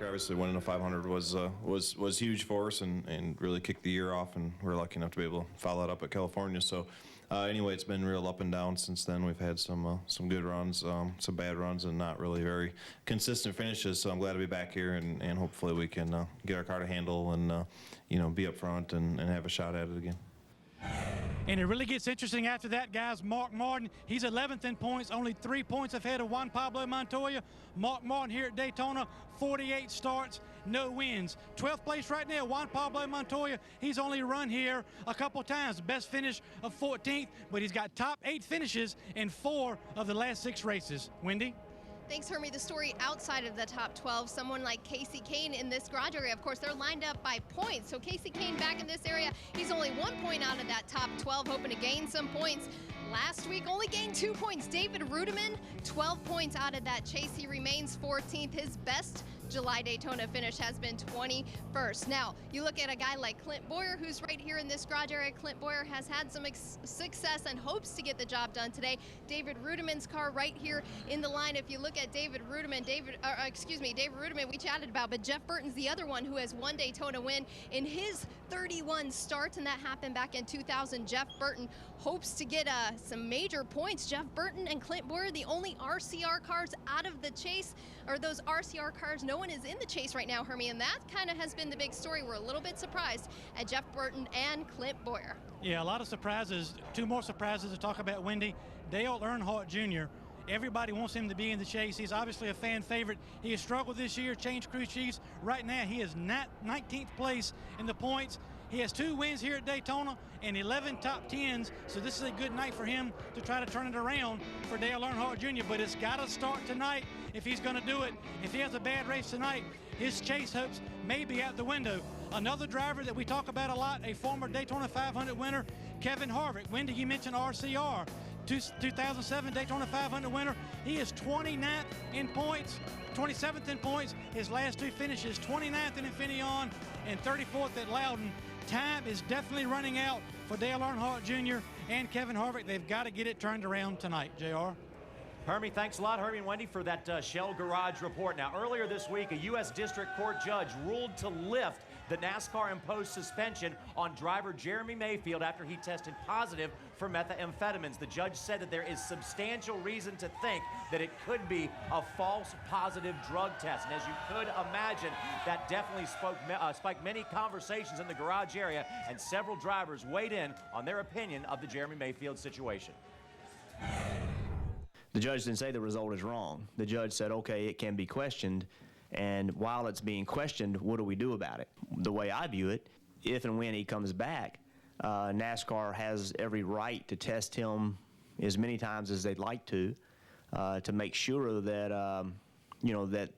Obviously, winning the 500 was huge for us and really kicked the year off, and we're lucky enough to be able to follow it up at California. So anyway, it's been real up and down since then. We've had some good runs, some bad runs, and not really very consistent finishes. So I'm glad to be back here, and hopefully we can get our car to handle and be up front and have a shot at it again. And it really gets interesting after that, guys. Mark Martin, he's 11th in points, only 3 points ahead of Juan Pablo Montoya. Mark Martin here at Daytona, 48 starts, no wins. 12th place right now, Juan Pablo Montoya. He's only run here a couple times. Best finish of 14th, but he's got top 8 finishes in 4 of the last 6 races. Wendy? Thanks, Hermie. The story outside of the top 12, someone like Casey Kane in this garage area, of course, they're lined up by points. So Casey Kane back in this area, he's only 1 point out of that top 12, hoping to gain some points. Last week, only gained 2 points. David Rudiman, 12 points out of that chase. He remains 14th. His best July Daytona finish has been 21st. Now, you look at a guy like Clint Boyer, who's right here in this garage area. Clint Boyer has had some success and hopes to get the job done today. David Rudiman's car right here in the line. If you look at David Rudiman, David Rudiman we chatted about, but Jeff Burton's the other one who has one Daytona win in his 31 starts, and that happened back in 2000. Jeff Burton hopes to get some major points. Jeff Burton and Clint Boyer, the only RCR cars out of the chase, or those RCR cars, no one is in the chase right now, Hermie, and that kind of has been the big story. We're a little bit surprised at Jeff Burton and Clint Boyer. Yeah, a lot of surprises. 2 more surprises to talk about, Wendy. Dale Earnhardt Jr., everybody wants him to be in the chase. He's obviously a fan favorite. He has struggled this year, changed crew chiefs. Right now, he is 19th place in the points. He has 2 wins here at Daytona and 11 top 10s, so this is a good night for him to try to turn it around for Dale Earnhardt Jr., but it's got to start tonight if he's going to do it. If he has a bad race tonight, his chase hopes may be out the window. Another driver that we talk about a lot, a former Daytona 500 winner, Kevin Harvick. Wendy, you mentioned RCR. 2007 Daytona 500 winner. He is 29th in points, 27th in points. His last 2 finishes, 29th in Infield and 34th at Loudon. Time is definitely running out for Dale Earnhardt Jr. and Kevin Harvick. They've got to get it turned around tonight, JR. Hermie, thanks a lot, Hermie and Wendy, for that Shell Garage report. Now, earlier this week, a U.S. District Court judge ruled to lift the NASCAR-imposed suspension on driver Jeremy Mayfield after he tested positive for methamphetamines. The judge said that there is substantial reason to think that it could be a false positive drug test. And as you could imagine, that definitely spiked many conversations in the garage area, and several drivers weighed in on their opinion of the Jeremy Mayfield situation. The judge didn't say the result is wrong. The judge said, okay, it can be questioned, and while it's being questioned, what do we do about it? The way I view it, if and when he comes back, NASCAR has every right to test him as many times as they'd like to make sure that that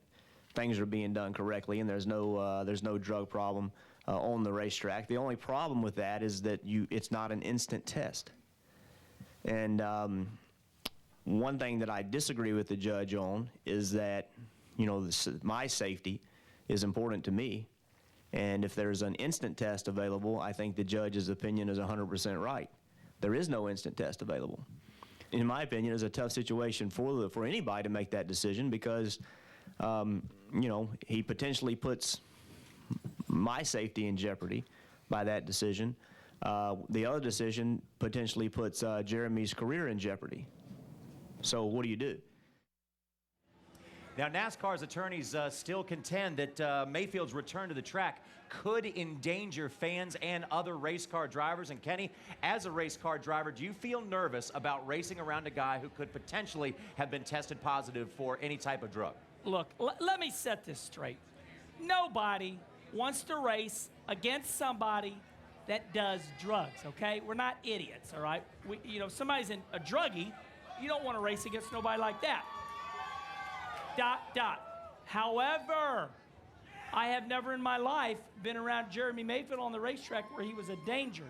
things are being done correctly and there's no drug problem on the racetrack. The only problem with that is that it's not an instant test. And one thing that I disagree with the judge on is that you know, my safety is important to me. And if there's an instant test available, I think the judge's opinion is 100% right. There is no instant test available. In my opinion, it's a tough situation for anybody to make that decision because, you know, he potentially puts my safety in jeopardy by that decision. The other decision potentially puts Jeremy's career in jeopardy. So what do you do? Now, NASCAR's attorneys still contend that Mayfield's return to the track could endanger fans and other race car drivers. And Kenny, as a race car driver, do you feel nervous about racing around a guy who could potentially have been tested positive for any type of drug? Look, let me set this straight. Nobody wants to race against somebody that does drugs, okay? We're not idiots, all right? You know, somebody's a druggie, you don't want to race against nobody like that. ... However, I have never in my life been around Jeremy Mayfield on the racetrack where he was a danger.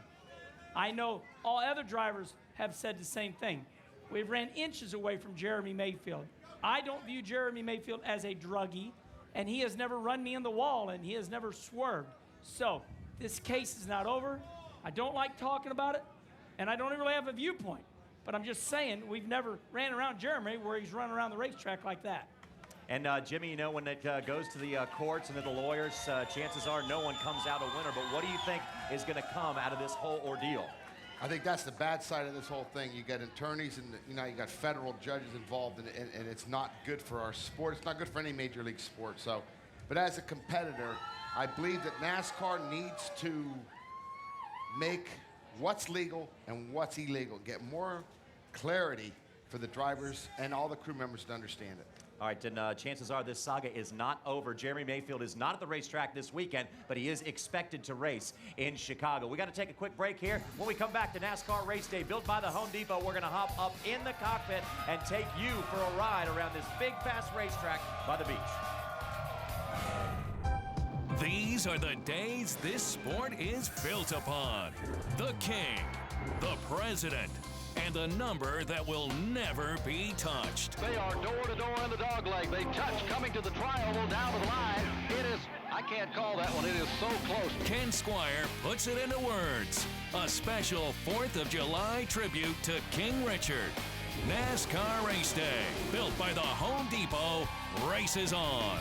I know all other drivers have said the same thing. We've ran inches away from Jeremy Mayfield. I don't view Jeremy Mayfield as a druggie, and he has never run me in the wall, and he has never swerved. So this case is not over. I don't like talking about it, and I don't even really have a viewpoint. But I'm just saying, we've never ran around Jeremy where he's running around the racetrack like that. And Jimmy, you know, when it goes to the courts and to the lawyers, chances are no one comes out a winner. But what do you think is going to come out of this whole ordeal? I think that's the bad side of this whole thing. You got attorneys and, you know, you got federal judges involved, and it's not good for our sport. It's not good for any major league sport. So, but as a competitor, I believe that NASCAR needs to make what's legal and what's illegal, get more clarity for the drivers and all the crew members to understand it. All right, and chances are this saga is not over. Jeremy Mayfield is not at the racetrack this weekend, but he is expected to race in Chicago. We got to take a quick break here. When we come back to NASCAR Race Day, built by the Home Depot, we're going to hop up in the cockpit and take you for a ride around this big, fast racetrack by the beach. These are the days this sport is built upon. The King, the President, and a number that will never be touched. They are door to door in the dog leg. They touch coming to the tri-oval down to the line. It is, I can't call that one. It is so close. Ken Squire puts it into words. A special 4th of July tribute to King Richard. NASCAR Race Day, built by the Home Depot, races on.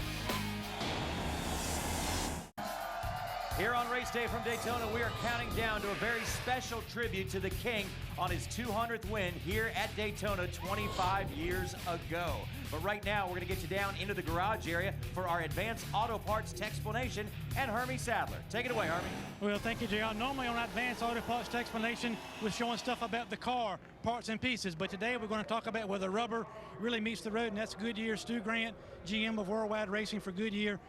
Here on Race Day from Daytona, we are counting down to a very special tribute to the King on his 200th win here at Daytona 25 years ago. But right now, we're going to get you down into the garage area for our advanced auto parts explanation and Hermie Sadler. Take it away, Hermie. Well, thank you, JR. Normally on Advanced Auto Parts explanation, we're showing stuff about the car, parts and pieces. But today we're going to talk about where the rubber really meets the road, and that's Goodyear. Stu Grant, GM of Worldwide Racing for Goodyear.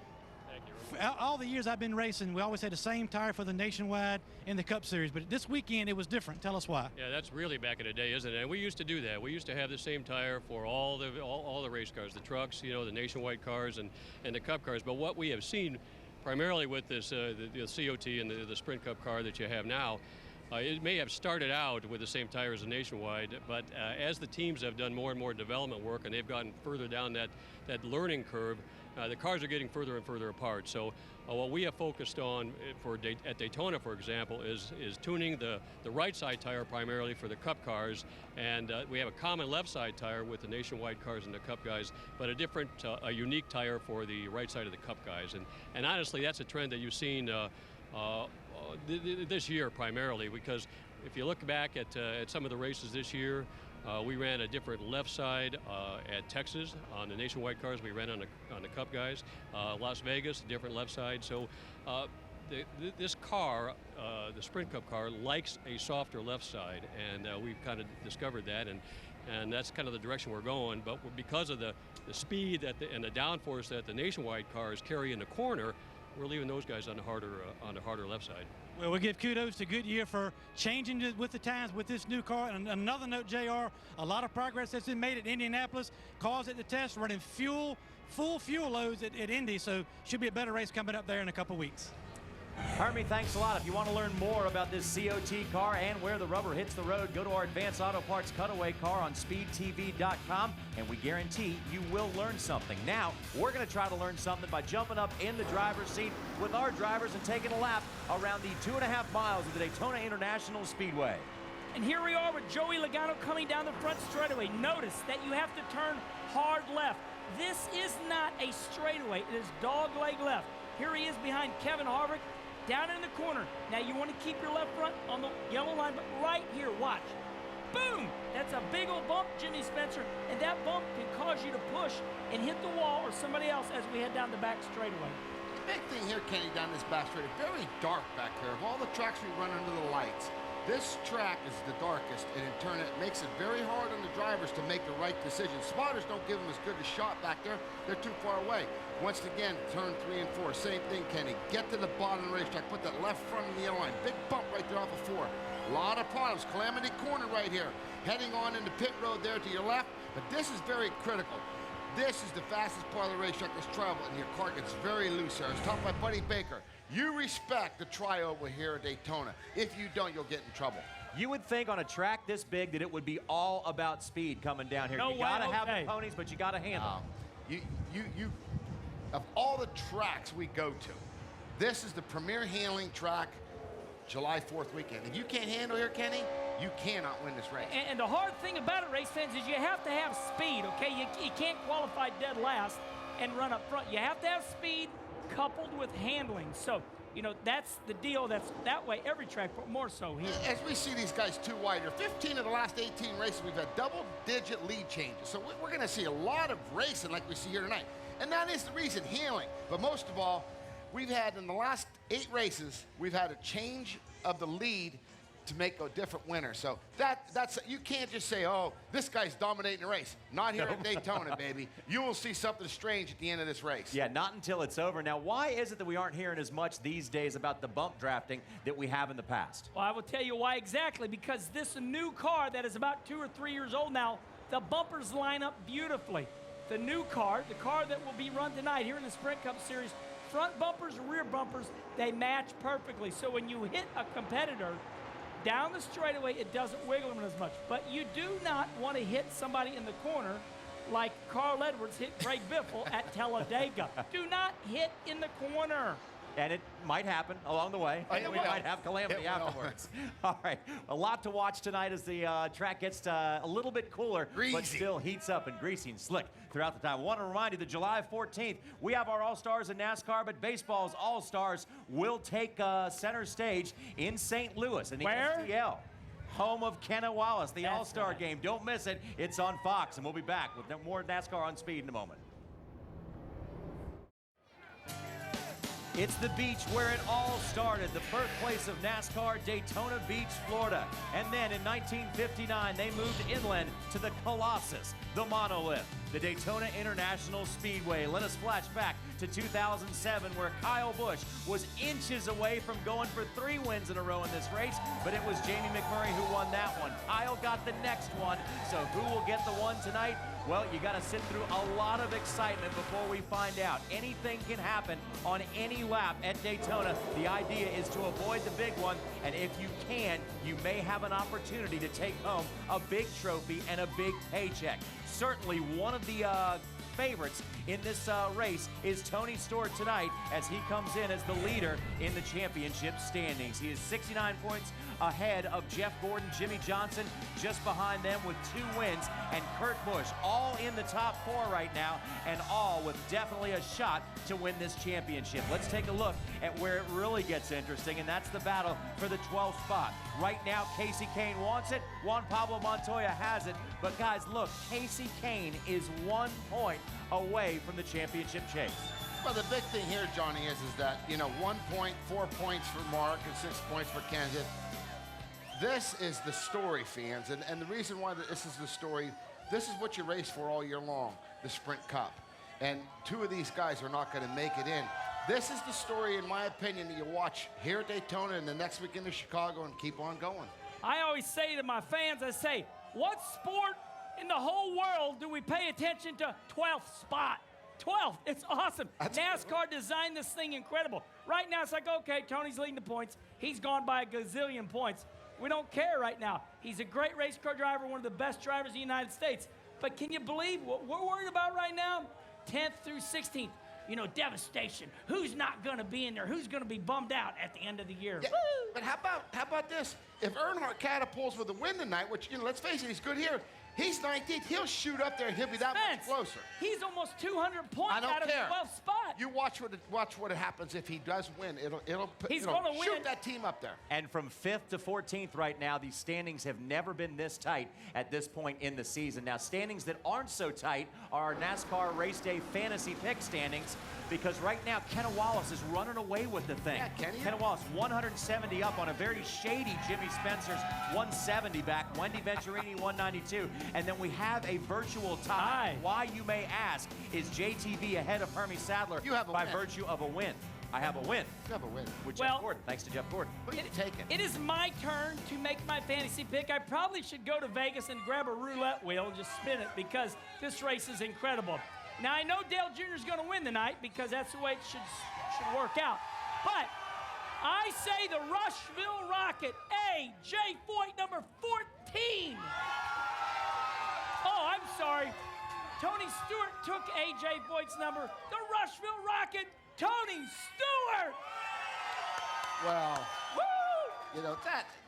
All the years I've been racing, we always had the same tire for the Nationwide and the Cup Series, but this weekend it was different. Tell us why. Yeah, that's really back in the day, isn't it? And we used to do that. We used to have the same tire for all the race cars, the trucks, you know, the Nationwide cars and the Cup cars. But what we have seen primarily with this the COT and the Sprint Cup car that you have now, it may have started out with the same tire as the Nationwide, but as the teams have done more and more development work and they've gotten further down that learning curve, the cars are getting further and further apart. So what we have focused on at Daytona, for example, is tuning the right side tire primarily for the Cup cars, and we have a common left side tire with the Nationwide cars and the Cup guys, but a different, a unique tire for the right side of the Cup guys. And honestly, that's a trend that you've seen this year primarily, because if you look back at some of the races this year, we ran a different left side at Texas on the Nationwide cars. We ran on the Cup guys. Las Vegas, a different left side. So this car, the Sprint Cup car, likes a softer left side, and we've kind of discovered that, and that's kind of the direction we're going. But because of the speed and the downforce that the Nationwide cars carry in the corner, we're leaving those guys on the harder left side. Well, we give kudos to Goodyear for changing with the times with this new car. And another note, JR, a lot of progress has been made at Indianapolis. Cars at the test running full fuel loads at Indy, so should be a better race coming up there in a couple weeks. Hermie, thanks a lot. If you want to learn more about this COT car and where the rubber hits the road, go to our Advanced Auto Parts Cutaway car on speedtv.com, and we guarantee you will learn something. Now, we're going to try to learn something by jumping up in the driver's seat with our drivers and taking a lap around the 2.5 miles of the Daytona International Speedway. And here we are with Joey Logano coming down the front straightaway. Notice that you have to turn hard left. This is not a straightaway. It is dogleg left. Here he is behind Kevin Harvick, down in the corner. Now you want to keep your left front on the yellow line, but right here, watch. Boom! That's a big old bump, Jimmy Spencer, and that bump can cause you to push and hit the wall or somebody else as we head down the back straightaway. The big thing here, Kenny, down this back straightaway, very dark back there. Of all the tracks we run under the lights, this track is the darkest, and in turn it makes it very hard on the drivers to make the right decision. Spotters don't give them as good a shot back there. They're too far away. Once again, turn 3 and 4. Same thing, Kenny. Get to the bottom of the racetrack. Put that left front in the yellow line. Big bump right there off of 4. A lot of problems. Calamity Corner right here. Heading on into pit road there to your left. But this is very critical. This is the fastest part of the racetrack that's traveled, and your car gets very loose here. It's taught by Buddy Baker. You respect the trioval here at Daytona. If you don't, you'll get in trouble. You would think on a track this big that it would be all about speed coming down here. No You got to way, have okay. the ponies, but you got to handle them. Of all the tracks we go to, this is the premier handling track July 4th weekend. If you can't handle here, Kenny, you cannot win this race. And the hard thing about it, race fans, is you have to have speed, okay? You can't qualify dead last and run up front. You have to have speed coupled with handling. So, you know, that's the deal. That's that way every track, but more so here. As we see these guys too wide here, 15 of the last 18 races, we've had double-digit lead changes. So we're going to see a lot of racing like we see here tonight. And that is the reason, handling. But most of all, we've had in the last 8 races, we've had a change of the lead to make a different winner. So that's you can't just say, oh, this guy's dominating the race. Not here at Daytona, baby. You will see something strange at the end of this race. Yeah, not until it's over. Now, why is it that we aren't hearing as much these days about the bump drafting that we have in the past? Well, I will tell you why exactly. Because this new car that is about 2 or 3 years old now, the bumpers line up beautifully. The new car, the car that will be run tonight here in the Sprint Cup Series, front bumpers, rear bumpers, they match perfectly. So when you hit a competitor down the straightaway, it doesn't wiggle them as much. But you do not want to hit somebody in the corner like Carl Edwards hit Greg Biffle at Talladega. Do not hit in the corner. And it might happen along the way. It We will. might have calamity It will. afterwards. All right, a lot to watch tonight as the track gets a little bit cooler, but Greasy. still heats up and greasy and slick throughout the time. I want to remind you that July 14th, we have our All-Stars in NASCAR, but baseball's All-Stars will take center stage in St. Louis in the Where? STL. Home of Kenna Wallace, the That's All-Star right. game. Don't miss it. It's on Fox, and we'll be back with more NASCAR on Speed in a moment. It's the beach where it all started, the birthplace of NASCAR, Daytona Beach, Florida. And then in 1959, they moved inland to the Colossus, the monolith, the Daytona International Speedway. Let us flash back to 2007, where Kyle Busch was inches away from going for 3 wins in a row in this race, but it was Jamie McMurray who won that one. Kyle got the next one, so who will get the one tonight? Well, you got to sit through a lot of excitement before we find out. Anything can happen on any lap at Daytona. The idea is to avoid the big one, and if you can, you may have an opportunity to take home a big trophy and a big paycheck. Certainly one of the favorites in this race is Tony Stewart tonight, as he comes in as the leader in the championship standings. He is 69 points ahead of Jeff Gordon, Jimmy Johnson just behind them with 2 wins, and Kurt Busch all in the top 4 right now, and all with definitely a shot to win this championship. Let's take a look at where it really gets interesting, and that's the battle for the 12th spot. Right now, Casey Kane wants it. Juan Pablo Montoya has it. But guys, look, Casey Kane is 1 point away from the championship chase. Well, the big thing here, Johnny, is that, you know, 1 point, 4 points for Mark, and 6 points for Kansas. This is the story, fans, and the reason why this is the story, this is what you race for all year long, the Sprint Cup. And 2 of these guys are not going to make it in. This is the story, in my opinion, that you watch here at Daytona and the next weekend in Chicago and keep on going. I always say to my fans, I say, what sport in the whole world do we pay attention to 12th spot? 12th. It's awesome. NASCAR designed this thing incredible. Right now, it's like, okay, Tony's leading the points. He's gone by a gazillion points. We don't care right now. He's a great race car driver, one of the best drivers in the United States. But can you believe what we're worried about right now? 10th through 16th. You know, devastation. Who's not going to be in there? Who's going to be bummed out at the end of the year? Yeah, but how about this? If Earnhardt catapults with a win tonight, which, you know, let's face it, he's good here. He's 19th. He'll shoot up there and he'll be that much closer. He's almost 200 points out of the 12th spot. You watch what happens if he does win. He's going to shoot that team up there. And from 5th to 14th right now, these standings have never been this tight at this point in the season. Now, standings that aren't so tight are NASCAR Race Day Fantasy Pick standings, because right now, Kenna Wallace is running away with the thing. Yeah, Kenna Wallace, 170 up on a very shady Jimmy Spencer's 170 back. Wendy Venturini, 192. And then we have a virtual tie. Why, you may ask, is JTV ahead of Hermie Sadler by virtue of a win? I have a win. You have a win. With Jeff Gordon, thanks to Jeff Gordon. What are you taking? It is my turn to make my fantasy pick. I probably should go to Vegas and grab a roulette wheel and just spin it, because this race is incredible. Now, I know Dale Jr. is going to win tonight, because that's the way it should work out. But I say the Rushville Rocket, A.J. Foyt, number 14. Oh, I'm sorry. Tony Stewart took A.J. Foyt's number. The Rushville Rocket, Tony Stewart. Well, you know,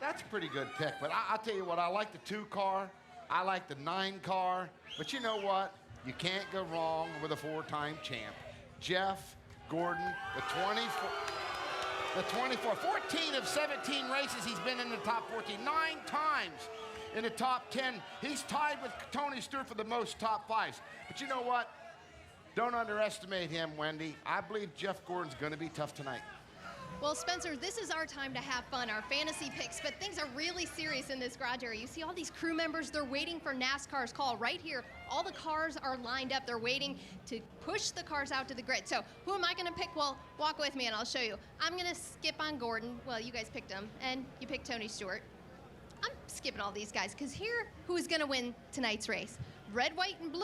that's a pretty good pick. But I'll tell you what, I like the 2 car. I like the 9 car. But you know what? You can't go wrong with a 4-time champ. Jeff Gordon, the 14 of 17 races he's been in the top 14, 9 times in the top 10. He's tied with Tony Stewart for the most top 5s. But you know what? Don't underestimate him, Wendy. I believe Jeff Gordon's going to be tough tonight. Well, Spencer, this is our time to have fun, our fantasy picks, but things are really serious in this garage area. You see all these crew members, they're waiting for NASCAR's call right here. All the cars are lined up. They're waiting to push the cars out to the grid. So who am I going to pick? Well, walk with me and I'll show you. I'm going to skip on Gordon. Well, you guys picked him, and you picked Tony Stewart. I'm skipping all these guys, because here, who is going to win tonight's race? Red, white, and blue,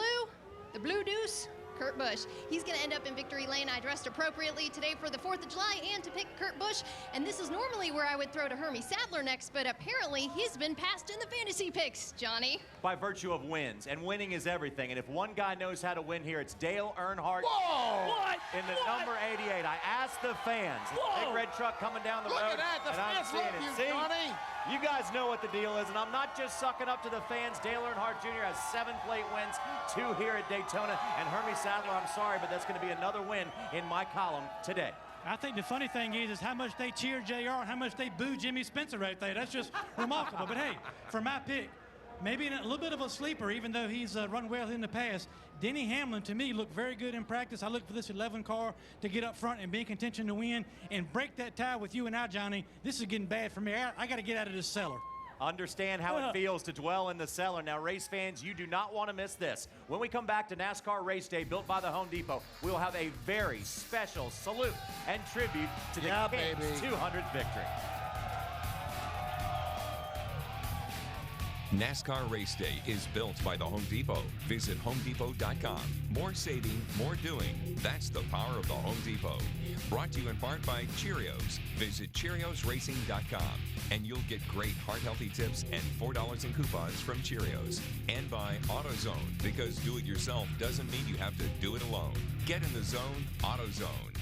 the Blue Deuce, Kurt Busch. He's going to end up in victory lane. I dressed appropriately today for the 4th of July and to pick Kurt Busch. And this is normally where I would throw to Hermie Sadler next, but apparently he's been passed in the fantasy picks, Johnny. By virtue of wins, and winning is everything. And if one guy knows how to win here, it's Dale Earnhardt. Whoa! What? In the number 88. I asked the fans. Whoa! Big red truck coming down the road. Look at that. The and I'm fans seeing love it. you, See? Johnny. You guys know what the deal is, and I'm not just sucking up to the fans. Dale Earnhardt Jr. has 7 plate wins, 2 here at Daytona. And Hermie Sadler, I'm sorry, but that's going to be another win in my column today. I think the funny thing is how much they cheer JR and how much they boo Jimmy Spencer right there. That's just remarkable. But hey, for my pick, maybe a little bit of a sleeper, even though he's run well in the past. Denny Hamlin, to me, looked very good in practice. I look for this 11 car to get up front and be in contention to win and break that tie with you and I, Johnny. This is getting bad for me. I got to get out of this cellar. Understand how it feels to dwell in the cellar. Now, race fans, you do not want to miss this. When we come back to NASCAR Race Day, built by the Home Depot, we will have a very special salute and tribute to the King's 200th victory. NASCAR Race Day is built by the Home Depot. Visit HomeDepot.com. More saving, more doing. That's the power of the Home Depot. Brought to you in part by Cheerios. Visit CheeriosRacing.com and you'll get great heart-healthy tips and $4 in coupons from Cheerios. And by AutoZone, because do-it-yourself doesn't mean you have to do it alone. Get in the zone, AutoZone.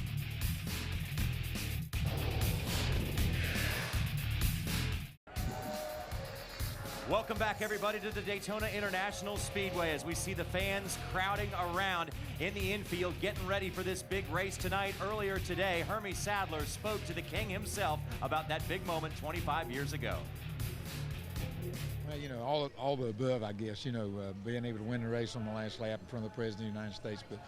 Welcome back, everybody, to the Daytona International Speedway as we see the fans crowding around in the infield, getting ready for this big race tonight. Earlier today, Hermie Sadler spoke to the King himself about that big moment 25 years ago. Well, you know, all the above, I guess, you know, being able to win the race on the last lap in front of the President of the United States. But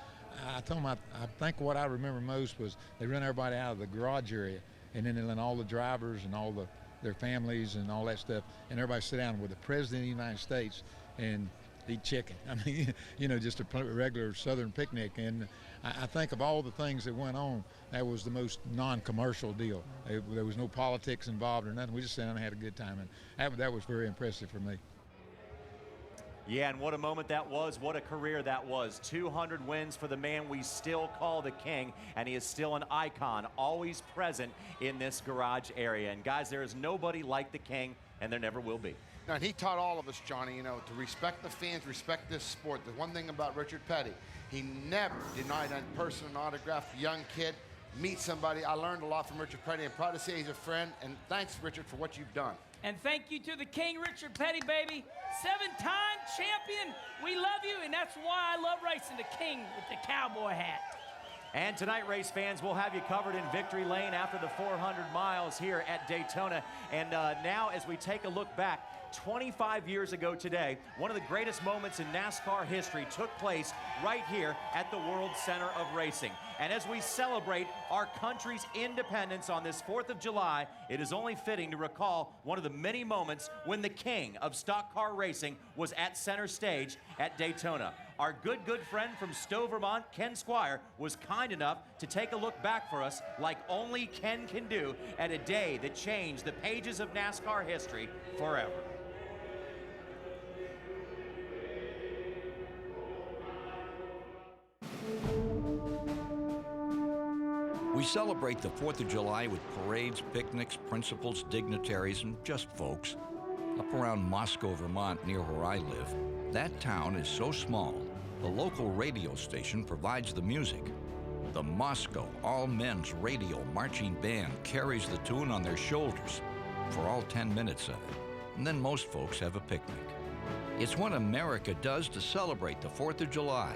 I told him I think what I remember most was they run everybody out of the garage area, and then they let all the drivers and all their families and all that stuff, and everybody sit down with the President of the United States and eat chicken. I mean, you know, just a regular Southern picnic. And I think of all the things that went on, that was the most non-commercial deal. There was no politics involved or nothing. We just sat down and had a good time, and that was very impressive for me. Yeah, and what a moment that was. What a career that was. 200 wins for the man we still call the King, and he is still an icon, always present in this garage area. And guys, there is nobody like the King, and there never will be. And he taught all of us, Johnny, you know, to respect the fans, respect this sport. The one thing about Richard Petty, he never denied a person an autograph, young kid, meet somebody. I learned a lot from Richard Petty. I'm proud to say he's a friend, and thanks, Richard, for what you've done. And thank you to the King, Richard Petty, baby. 7-time champion. We love you, and that's why I love racing the King with the cowboy hat. And tonight, race fans, we'll have you covered in victory lane after the 400 miles here at Daytona. And now, as we take a look back, 25 years ago today, one of the greatest moments in NASCAR history took place right here at the World Center of Racing. And as we celebrate our country's independence on this 4th of July, it is only fitting to recall one of the many moments when the King of stock car racing was at center stage at Daytona. Our good friend from Stowe, Vermont, Ken Squire, was kind enough to take a look back for us like only Ken can do at a day that changed the pages of NASCAR history forever. We celebrate the 4th of July with parades, picnics, principals, dignitaries, and just folks. Up around Moscow, Vermont, near where I live, that town is so small, the local radio station provides the music. The Moscow All-Men's Radio Marching Band carries the tune on their shoulders for all 10 minutes of it, and then most folks have a picnic. It's what America does to celebrate the 4th of July.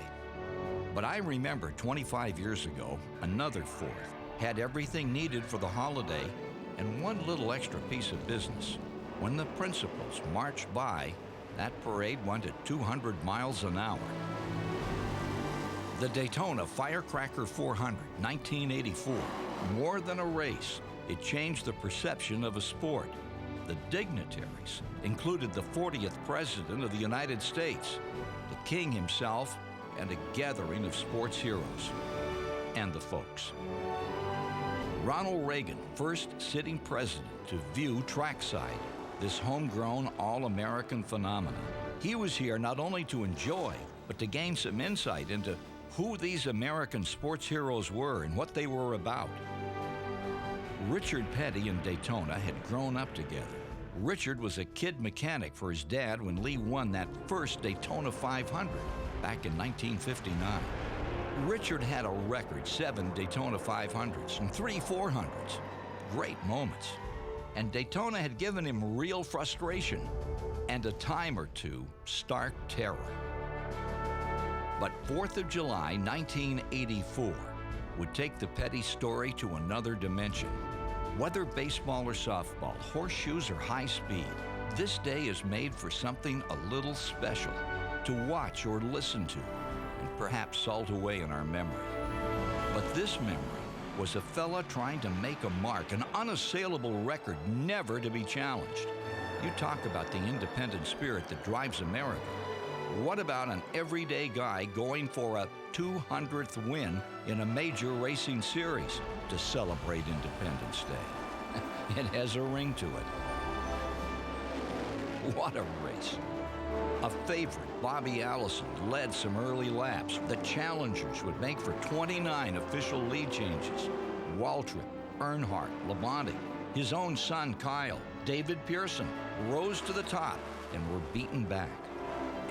But I remember 25 years ago, another 4th had everything needed for the holiday and one little extra piece of business. When the principals marched by, that parade went at 200 miles an hour. The Daytona Firecracker 400, 1984. More than a race, it changed the perception of a sport. The dignitaries included the 40th President of the United States, the King himself, and a gathering of sports heroes and the folks. Ronald Reagan, first sitting president to view trackside, this homegrown all-American phenomenon. He was here not only to enjoy, but to gain some insight into who these American sports heroes were and what they were about. Richard Petty and Daytona had grown up together. Richard was a kid mechanic for his dad when Lee won that first Daytona 500 back in 1959. Richard had a record 7 Daytona 500s and 3 400s. Great moments. And Daytona had given him real frustration and a time or two stark terror. But 4th of July, 1984 would take the Petty story to another dimension. Whether baseball or softball, horseshoes or high speed, this day is made for something a little special to watch or listen to, and perhaps salt away in our memory. But this memory was a fella trying to make a mark, an unassailable record never to be challenged. You talk about the independent spirit that drives America. What about an everyday guy going for a 200th win in a major racing series to celebrate Independence Day? It has a ring to it. What a race. A favorite, Bobby Allison, led some early laps. The challengers would make for 29 official lead changes. Waltrip, Earnhardt, Labonte, his own son Kyle, David Pearson rose to the top and were beaten back.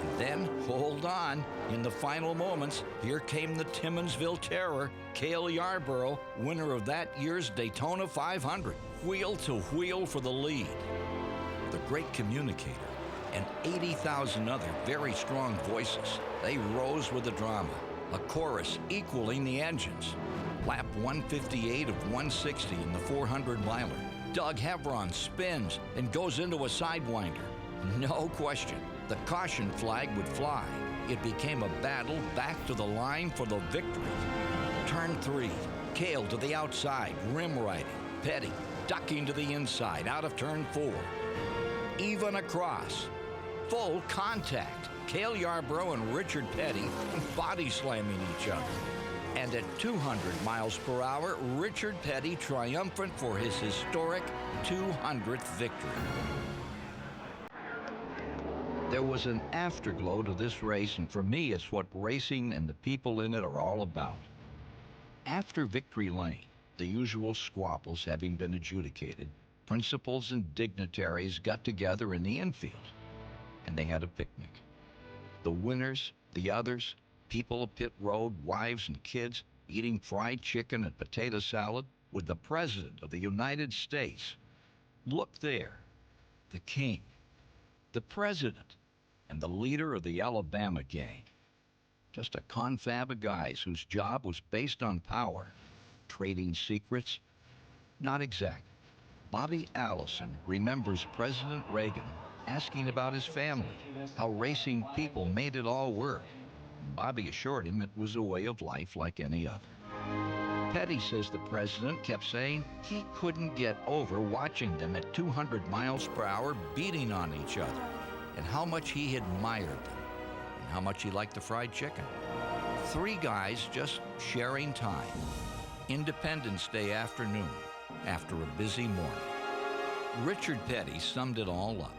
And then, hold on, in the final moments, here came the Timmonsville Terror, Cale Yarborough, winner of that year's Daytona 500, wheel to wheel for the lead. The great communicator and 80,000 other very strong voices, they rose with the drama, a chorus equaling the engines. Lap 158 of 160 in the 400-miler. Doug Hebron spins and goes into a sidewinder. No question, the caution flag would fly. It became a battle back to the line for the victory. Turn 3, Cale to the outside, rim riding. Petty ducking to the inside, out of turn 4. Even across. Full contact. Cale Yarborough and Richard Petty body slamming each other. And at 200 miles per hour, Richard Petty triumphant for his historic 200th victory. There was an afterglow to this race, and for me, it's what racing and the people in it are all about. After Victory Lane, the usual squabbles having been adjudicated, principals and dignitaries got together in the infield, and they had a picnic. The winners, the others, people of pit road, wives and kids, eating fried chicken and potato salad with the President of the United States. Look there, the King, the President, and the leader of the Alabama gang. Just a confab of guys whose job was based on power. Trading secrets? Not exact. Bobby Allison remembers President Reagan asking about his family, how racing people made it all work. Bobby assured him it was a way of life like any other. Petty says the president kept saying he couldn't get over watching them at 200 miles per hour beating on each other, and how much he admired them, and how much he liked the fried chicken. Three guys just sharing time. Independence Day afternoon, after a busy morning. Richard Petty summed it all up.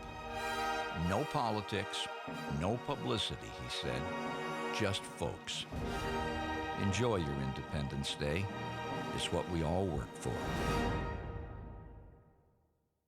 No politics, no publicity, he said, just folks. Enjoy your Independence Day. It's what we all work for.